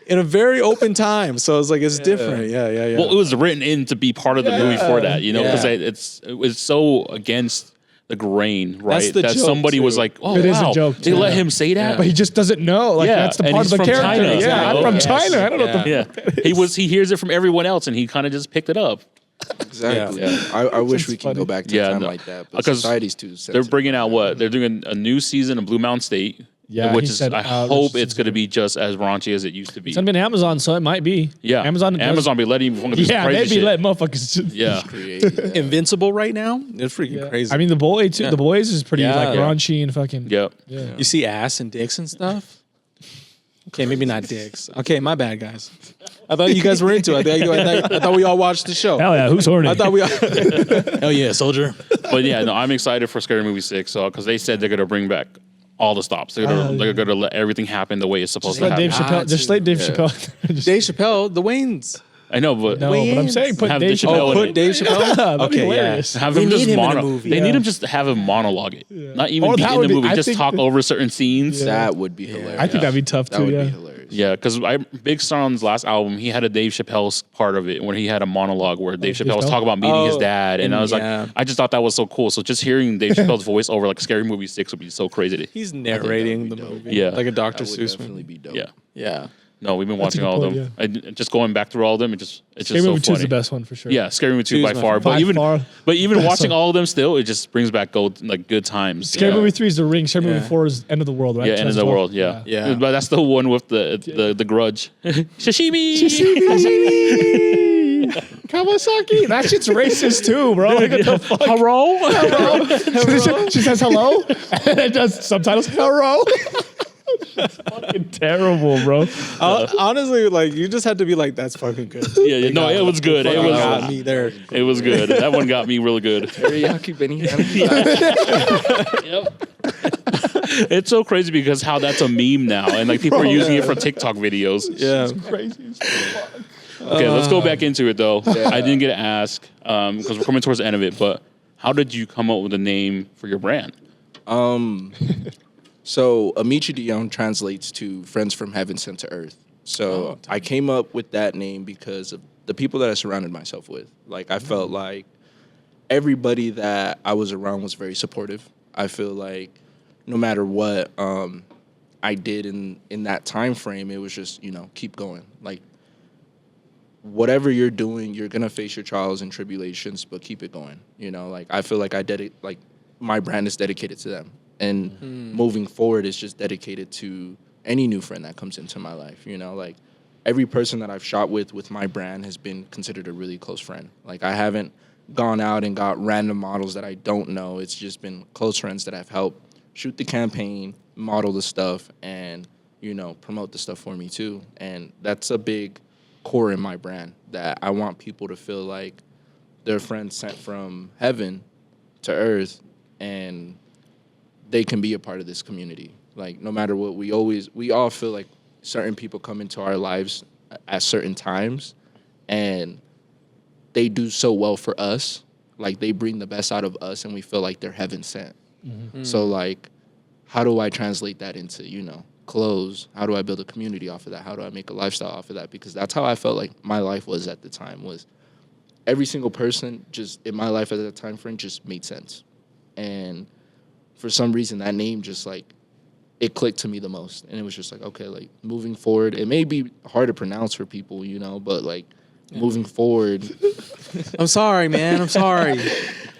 in a very open time, so it's like it's different. Yeah. well, it was written in to be part of the movie for that, you know, because Yeah. it was so against the grain, right? the that joke, somebody was too. like, "Oh, It is a wow, joke, they too. let him say that." But he just doesn't know. Like Yeah, that's the and part of he's the from character. China, Yeah, you I'm know? from Yes. China. I don't know what the Yeah, he hears it from everyone else, and he kind of just picked it up. Exactly. Yeah. I wish It's we can funny. go back to a time like that, but 'Cause society's too They're sensitive. bringing out what? They're doing a new season of Blue Mountain State. Yeah, which he is said, I Russian hope it's season. going to be just as raunchy as it used to be. It's gonna be on Amazon, so it might be. Yeah, Amazon. Amazon be letting you do Yeah, crazy they'd be shit. letting motherfuckers. Yeah, Creative, yeah. Invincible right now. It's freaking crazy. I mean, the boy too. Yeah. The boys is pretty Yeah. like Yeah. raunchy and fucking. yep. Yeah. you see ass and dicks and stuff. Okay, maybe not dicks. Okay, my bad, guys. I thought you guys were into it. I thought we all watched the show. Hell yeah, who's horny? I thought we all. Hell yeah, soldier. But yeah, no, I'm excited for Scary Movie 6. So because they said they're going to bring back all the stops. They're going to let everything happen the way it's supposed Just to let happen. Dave Chappelle. Just let Dave Chappelle. Just- Dave Chappelle, the Waynes. I know, but no, but I'm saying put Have Dave Dave Chappelle Chappelle. in Put it. Dave Chappelle. That'd be Okay, yeah. hilarious. have We him just need him in a movie. They Yeah. need him just to have him monologue it, not even Or be that in would the be- movie. I Just think- talk over certain scenes. That would be hilarious. I think that'd be tough That too. would Yeah. be hilarious. Yeah, because Big Sean's last album, he had a Dave Chappelle's part of it when he had a monologue where Dave Dave Chappelle was Chappelle? talking about meeting his Oh, dad, and I was yeah. like, I just thought that was so cool. So just hearing Dave Chappelle's voice over like Scary Movie 6 would be so crazy. He's narrating the dope. movie. Yeah. Like a Dr. That would Seuss definitely movie. be dope. Yeah, Yeah. no, we've been That's a watching good all of point, them. Just going back through all of them, it's just Scary so Movie 2 is funny. the best one for sure. Yeah, Scary Movie 2 Two by is my far. favorite. But even Best watching one. all of them still, it just brings back good times. Scary Yeah. Movie 3 is The Ring. Scary Movie Yeah. 4 is End of the World, right? Yeah, End of the 2012. World. Yeah. Yeah. But that's the one with the grudge. Sashimi. Kawasaki. That shit's racist too, bro. Like, what the fuck? Hello. She says hello, and it does subtitles. Hello. That's fucking terrible, bro. Honestly, like you just had to be like, that's fucking good. Yeah. No, it was good. It Fucking was. got me there. It was good. That one got me really good. Teriyaki Benny. It's so crazy because how that's a meme now, and like people are using it for TikTok videos. Yeah. Crazy. as fuck. Okay, let's go back into it though. I didn't get to ask because we're coming towards the end of it, but how did you come up with a name for your brand? So Amici translates to friends from heaven sent to earth. So I came up with that name because of the people that I surrounded myself with. Like I felt like everybody that I was around was very supportive. I feel like no matter what I did in that time frame, it was just, keep going. Like whatever you're doing, you're gonna face your trials and tribulations, but keep it going. Like I feel like my brand is dedicated to them. And moving forward is just dedicated to any new friend that comes into my life. Like every person that I've shot with my brand has been considered a really close friend. Like I haven't gone out and got random models that I don't know. It's just been close friends that I've helped shoot the campaign, model the stuff, and, promote the stuff for me too. And that's a big core in my brand that I want people to feel like their friends sent from heaven to earth and they can be a part of this community. Like no matter what, we all feel like certain people come into our lives at certain times and they do so well for us. Like they bring the best out of us and we feel like they're heaven sent. Mm-hmm. So like, how do I translate that into, clothes? How do I build a community off of that? How do I make a lifestyle off of that? Because that's how I felt like my life was at the time, was every single person just in my life at that time frame just made sense. And for some reason, that name just like, it clicked to me the most. And it was just like, okay, like moving forward, it may be hard to pronounce for people, but like moving forward. I'm sorry, man. I'm sorry.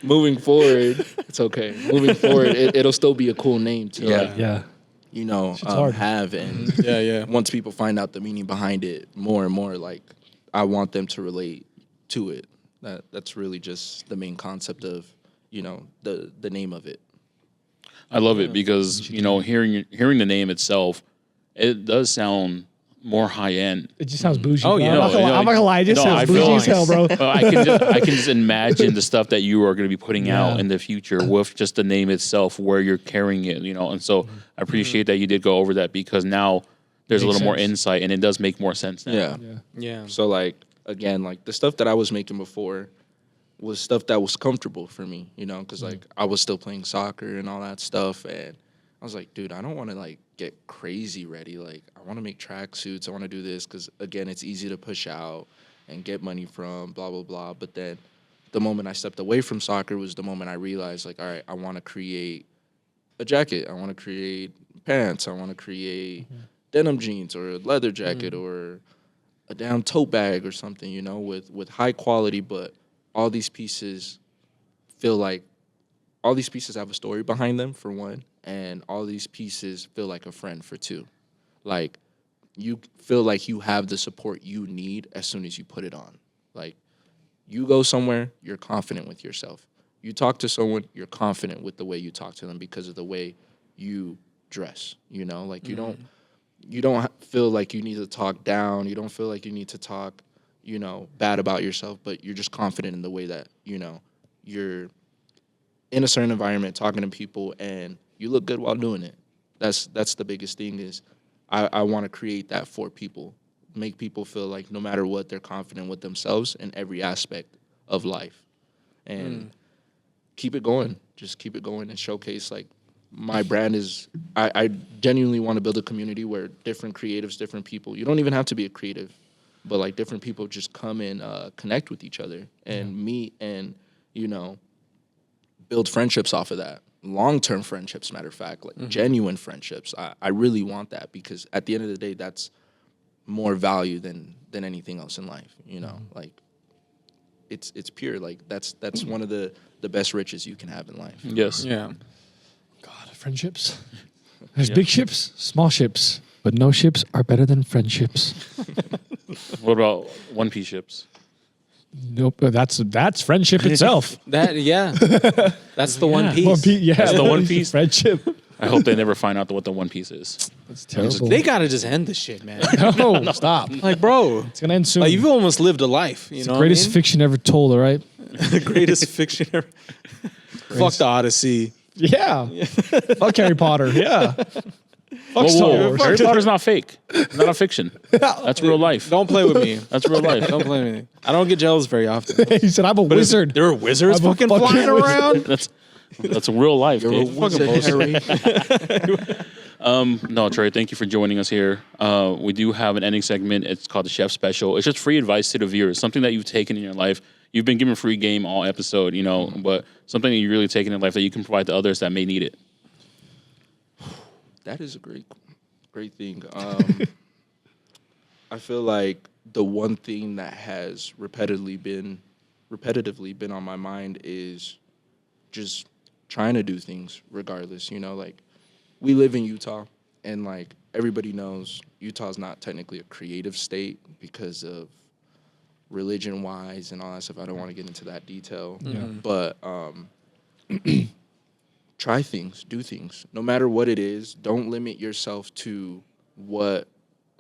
Moving forward, it's okay. Moving forward, it'll still be a cool name to Yeah. Hard. have. And Yeah. once people find out the meaning behind it more and more, like I want them to relate to it. That's really just the main concept of, the name of it. I love it because hearing the name itself, it does sound more high end. It just sounds bougie. Oh, bro. yeah. I'm not gonna lie. It just I sounds feel bougie as hell, bro. I can just imagine the stuff that you are going to be putting out Yeah. in the future with just the name itself, where you're carrying it, And so I appreciate that you did go over that because now there's a Makes little more sense. insight and it does make more sense now. Yeah. Yeah. So like, again, like the stuff that I was making before was stuff that was comfortable for me, because like I was still playing soccer and all that stuff. And I was like, dude, I don't want to like get crazy ready. Like I want to make tracksuits. I want to do this because again, it's easy to push out and get money from blah, blah, blah. But then the moment I stepped away from soccer was the moment I realized like, all right, I want to create a jacket. I want to create pants. I want to create denim jeans or a leather jacket or a damn tote bag or something, with high quality, but all these pieces feel like all these pieces have a story behind them, for one, and all these pieces feel like a friend, for two. Like, you feel like you have the support you need as soon as you put it on. Like, you go somewhere, you're confident with yourself. You talk to someone, you're confident with the way you talk to them because of the way you dress, you know? Like, you don't feel like you need to talk down. You don't feel like you need to talk, you know, bad about yourself, but you're just confident in the way that, you know, you're in a certain environment talking to people and you look good while doing it. That's the biggest thing is I want to create that for people, make people feel like no matter what, they're confident with themselves in every aspect of life. And keep it going. Just keep it going and showcase, like, my brand is, I genuinely want to build a community where different creatives, different people, you don't even have to be a creative, but like different people just come and connect with each other and meet and, you know, build friendships off of that. Long-term friendships, matter of fact, like genuine friendships. I really want that because at the end of the day, that's more value than anything else in life, you know? Like, it's pure. Like, that's one of the best riches you can have in life. Yes. Yeah. God, friendships. There's big ships, small ships, but no ships are better than friendships. What about One Piece ships? Nope, that's friendship itself. That's the One Piece. That's the One Piece? friendship. I hope they never find out what the One Piece is. That's terrible. They gotta just end this shit, man. no, stop. Like, bro, It's gonna end soon. like, you've almost lived a life. You it's know, the greatest fiction ever told. All right. the greatest fiction ever. Fuck the Odyssey. Yeah. Fuck Harry Potter. Yeah. Fuck Whoa, Star whoa, Wars. Harry Potter's not fake. It's not a fiction. That's real life. Don't play with me. That's real life. Don't play with me. I don't get jealous very often. He said, "I'm a wizard." There are wizards I'm a fucking fucking flying wizard. around. That's real life. You're a Dude. wizard, Harry. No, Trey, thank you for joining us here. We do have an ending segment. It's called the Chef Special. It's just free advice to the viewers, something that you've taken in your life. You've been given free game all episode, you know, but something that you really taken in life that you can provide to others that may need it. That is a great thing. I feel like the one thing that has repetitively been on my mind is just trying to do things regardless. You know, like, we live in Utah, and like everybody knows, Utah's not technically a creative state because of religion-wise and all that stuff. I don't want to get into that detail, but try things, do things, no matter what it is. Don't limit yourself to what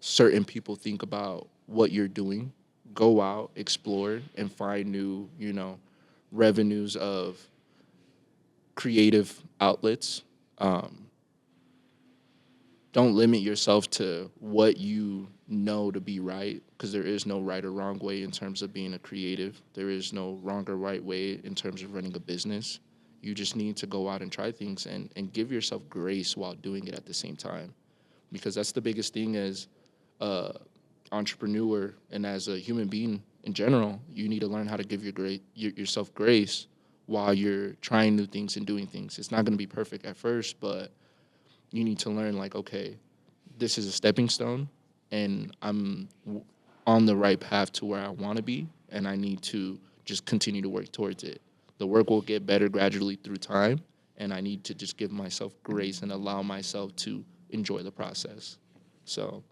certain people think about what you're doing. Go out, explore, and find new, you know, revenues of creative outlets. Don't limit yourself to what you know to be right, because there is no right or wrong way in terms of being a creative. There is no wrong or right way in terms of running a business. You just need to go out and try things and give yourself grace while doing it at the same time. Because that's the biggest thing as an entrepreneur and as a human being in general. You need to learn how to give yourself grace while you're trying new things and doing things. It's not going to be perfect at first, but you need to learn, like, okay, this is a stepping stone, and I'm on the right path to where I want to be, and I need to just continue to work towards it. The work will get better gradually through time, and I need to just give myself grace and allow myself to enjoy the process. So,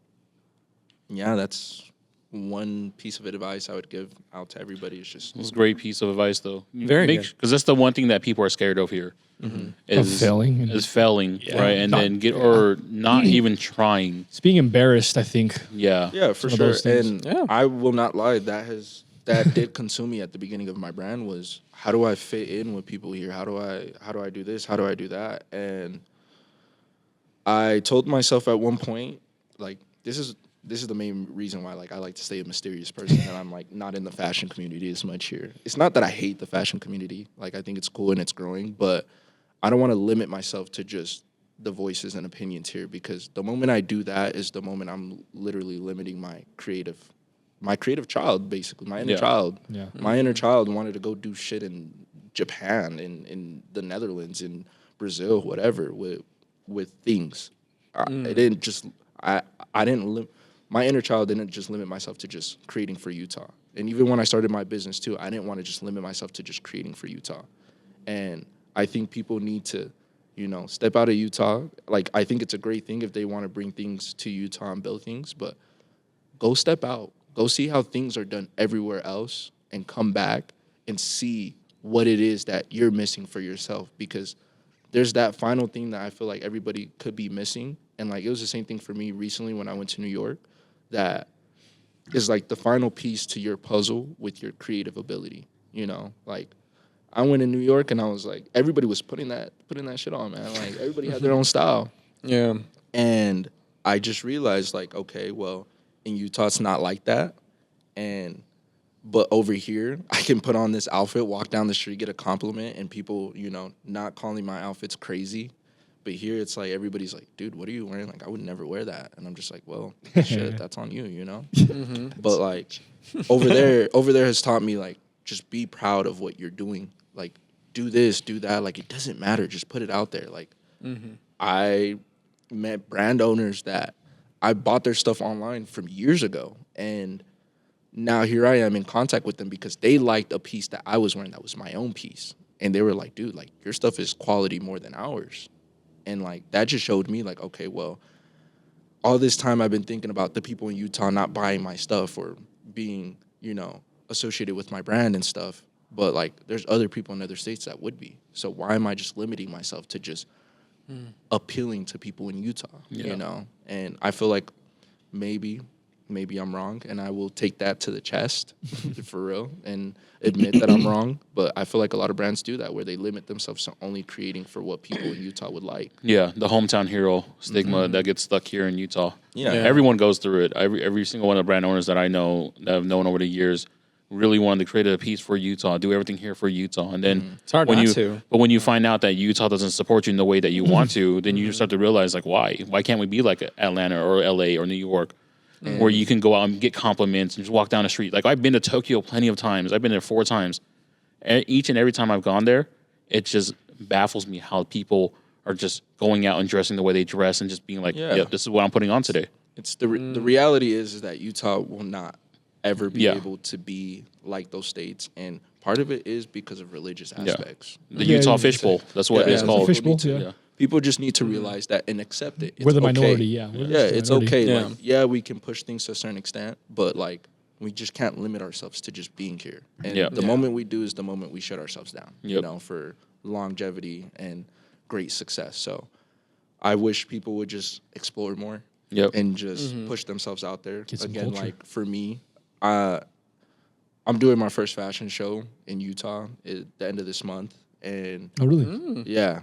yeah, that's one piece of advice I would give out to everybody. Is just It's a great piece of advice, though. Very good. Because that's the one thing that people are scared of here. Is failing. Is failing, right? And Not- then or not even trying. It's being embarrassed, I think. Yeah. yeah, for Some of sure. those things. And Yeah. I will not lie, that did consume me at the beginning of my brand. Was, how do I fit in with people here? How do I do this? How do I do that? And I told myself at one point, like, this is the main reason why, like, I like to stay a mysterious person, and I'm like not in the fashion community as much here. It's not that I hate the fashion community. Like, I think it's cool and it's growing, but I don't want to limit myself to just the voices and opinions here, because the moment I do that is the moment I'm literally limiting my creative child, basically, my inner Yeah. child. Yeah. My inner child wanted to go do shit in Japan, in the Netherlands, in Brazil, whatever, with things. It didn't just, my inner child didn't just limit myself to just creating for Utah. And even when I started my business too, I didn't want to just limit myself to just creating for Utah. And I think people need to, step out of Utah. Like, I think it's a great thing if they want to bring things to Utah and build things, but go step out. Go see how things are done everywhere else and come back and see what it is that you're missing for yourself, because there's that final thing that I feel like everybody could be missing. And like, it was the same thing for me recently when I went to New York, that is like the final piece to your puzzle with your creative ability. Like, I went in New York and I was like, everybody was putting that shit on, man. Like, everybody had their own style. Yeah. And I just realized, like, okay, well, in Utah it's not like that. But over here, I can put on this outfit, walk down the street, get a compliment, and people, not calling my outfits crazy. But here it's like everybody's like, dude, what are you wearing? Like, I would never wear that. And I'm just like, well, shit, that's on you, Mm-hmm. But like over there has taught me, like, just be proud of what you're doing. Like, do this, do that. Like, it doesn't matter. Just put it out there. Like, I met brand owners that I bought their stuff online from years ago. And now here I am in contact with them because they liked a piece that I was wearing that was my own piece. And they were like, dude, like, your stuff is quality more than ours. And like, that just showed me, like, okay, well, all this time I've been thinking about the people in Utah not buying my stuff or being, associated with my brand and stuff. But like, there's other people in other states that would be. So why am I just limiting myself to just appealing to people in Utah, And I feel like maybe I'm wrong, and I will take that to the chest for real and admit that I'm wrong. But I feel like a lot of brands do that, where they limit themselves to only creating for what people in Utah would like. Yeah, the hometown hero stigma that gets stuck here in Utah. Yeah. Everyone goes through it. Every single one of the brand owners that I know, that I've known over the years, really wanted to create a piece for Utah, do everything here for Utah. And then It's hard not to. But when you find out that Utah doesn't support you in the way that you want to, then you start to realize, like, why? Why can't we be like Atlanta or LA or New York, where you can go out and get compliments and just walk down the street? Like, I've been to Tokyo plenty of times. I've been there 4 times. Each and every time I've gone there, it just baffles me how people are just going out and dressing the way they dress and just being like, yep, this is what I'm putting on today. It's the reality is that Utah will not ever be Yeah. able to be like those states, and part of it is because of religious aspects. The Utah Fishbowl. That's what it's Yeah, called. Fishbowl, People yeah. People just need to realize that and accept it. It's We're the okay. minority, yeah. We're Yeah, just the it's minority. okay. Yeah. Like, yeah, we can push things to a certain extent, but like, we just can't limit ourselves to just being here. And Yeah. the moment we do is the moment we shut ourselves down, Yep. for longevity and great success. So I wish people would just explore more Yep. and just push themselves out there. Get some Again, culture. like, for me, I'm doing my first fashion show in Utah at the end of this month. And Oh, really? yeah,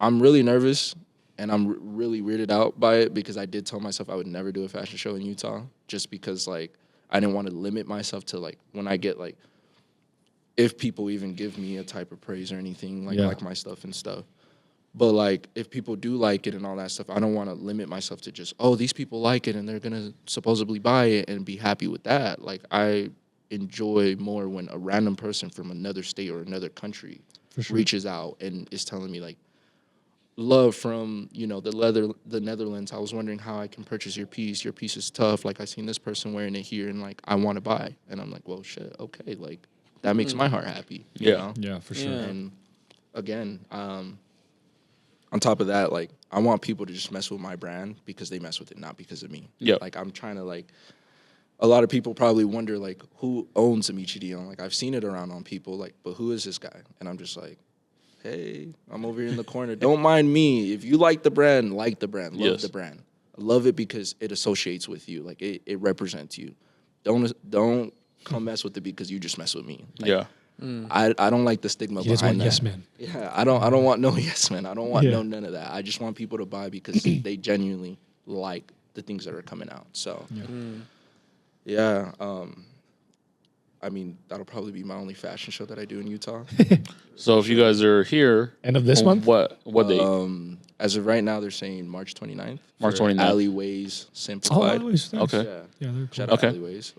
I'm really nervous and I'm really weirded out by it, because I did tell myself I would never do a fashion show in Utah, just because, like, I didn't want to limit myself to, like, when I get, like, if people even give me a type of praise or anything, like my stuff and stuff. But like, if people do like it and all that stuff, I don't want to limit myself to just, oh, these people like it and they're going to supposedly buy it and be happy with that. Like, I enjoy more when a random person from another state or another country reaches out and is telling me, like, love from, the Netherlands. I was wondering how I can purchase your piece. Your piece is tough. Like, I seen this person wearing it here and, like, I want to buy. And I'm like, well, shit, okay. Like, that makes my heart happy. You know? Yeah, for sure. Yeah. And again, on top of that, like, I want people to just mess with my brand because they mess with it, not because of me. Yeah. Like, I'm trying to, like, a lot of people probably wonder, like, who owns Amici Dion? Like, I've seen it around on people, like, but who is this guy? And I'm just like, hey, I'm over here in the corner. Don't mind me. If you like the brand, love Yes. the brand. Love it because it associates with you. Like, it represents you. Don't come mess with it because you just mess with me. Like, Yeah. I don't like the stigma You just behind want that. yes men. Yeah, I don't want no yes men. I don't want Yeah. none of that. I just want people to buy because they genuinely like the things that are coming out. So yeah, I mean, that'll probably be my only fashion show that I do in Utah. So if you guys are here, End of this month? What date? As of right now, they're saying March 29th. March for 29th. Alleyways Oh, Simplified. always. Nice. Okay. Yeah. Yeah, they're cool. Shout out Okay. Alleyways.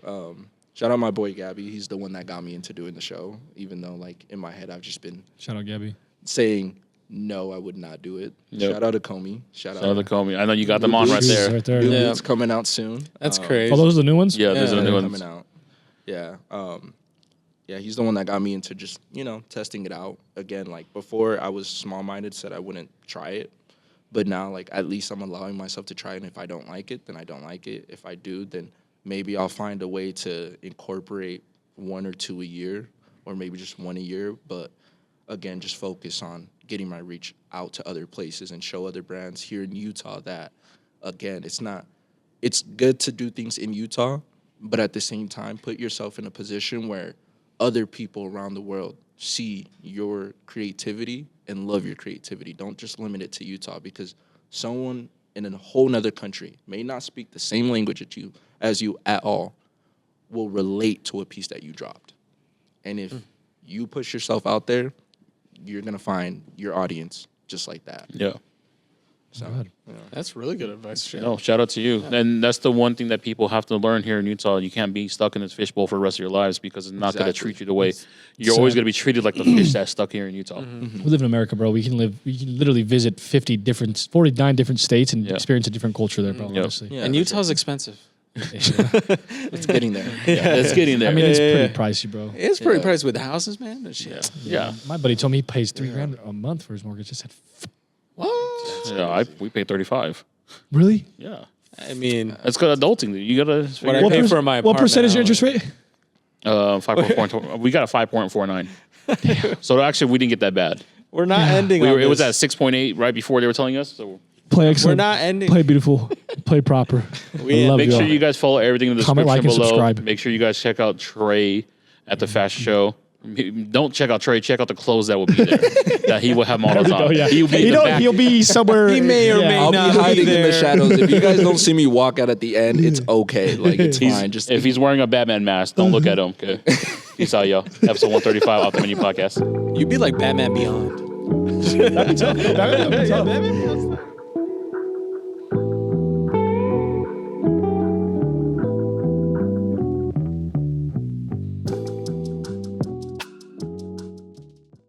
Shout out my boy Gabby. He's the one that got me into doing the show, even though, like, in my head I've just been Shout out Gabby. saying no, I would not do it. Yep. Shout out to Comey. Shout Shout out to out Comey. I know you got them on right Shoes there. Right there. New Yeah. Boots coming out soon. That's crazy. Oh, those are the new ones? Yeah, those are the they're new coming ones. out. Yeah. Yeah, he's the one that got me into just, testing it out. Again, like before I was small-minded, said I wouldn't try it. But now, like, at least I'm allowing myself to try it. And if I don't like it, then I don't like it. If I do, then maybe I'll find a way to incorporate 1 or 2 a year, or maybe just 1 a year. But again, just focus on getting my reach out to other places and show other brands here in Utah that, again, it's good to do things in Utah, but at the same time, put yourself in a position where other people around the world see your creativity and love your creativity. Don't just limit it to Utah, because someone in a whole nother country may not speak the same language as you at all, will relate to a piece that you dropped. And if you push yourself out there, you're going to find your audience just like that. Yeah. So, That's really good advice, Trey. No, shout out to you. And that's the one thing that people have to learn here in Utah. You can't be stuck in this fishbowl for the rest of your lives, because it's not going to treat you the way you're always going to be treated, like the fish that's stuck here in Utah. We live in America, bro. We can literally visit 49 different states and experience a different culture there, bro. Honestly. Yeah, And Utah's expensive. it's getting there. Yeah, it's getting there. I mean, it's pretty pricey, bro. It's pretty pricey with the houses, man. And shit. Yeah. My buddy told me he pays $3,000 a month for his mortgage. I said, What? Yeah, we pay 35. really? Yeah. I mean, That's good adulting. You got to what I pay for my apartment. What percentage is now, your interest rate? 5.4. We got a 5.49. So actually, we didn't get that bad. We're not ending. It was at 6.8 right before they were telling us. So Play excellent. We're not ending. Play beautiful. Play proper. We I love make y'all. sure you guys follow everything in the Comment, description like, and below. subscribe. Make sure you guys check out Trey at the fashion show. Don't check out Trey. Check out the clothes that will be there. That he will have models There we go, on. yeah. He'll be in the back. He'll be somewhere. He may or may I'll be not hiding in the there. shadows. If you guys don't see me walk out at the end, it's okay. Like, it's fine. Just If he's wearing a Batman mask, don't look at him. Okay. Peace out, y'all. Episode 135 Off the Menu Podcast. You'd be like Batman Beyond. That'd be tough. Batman Beyond.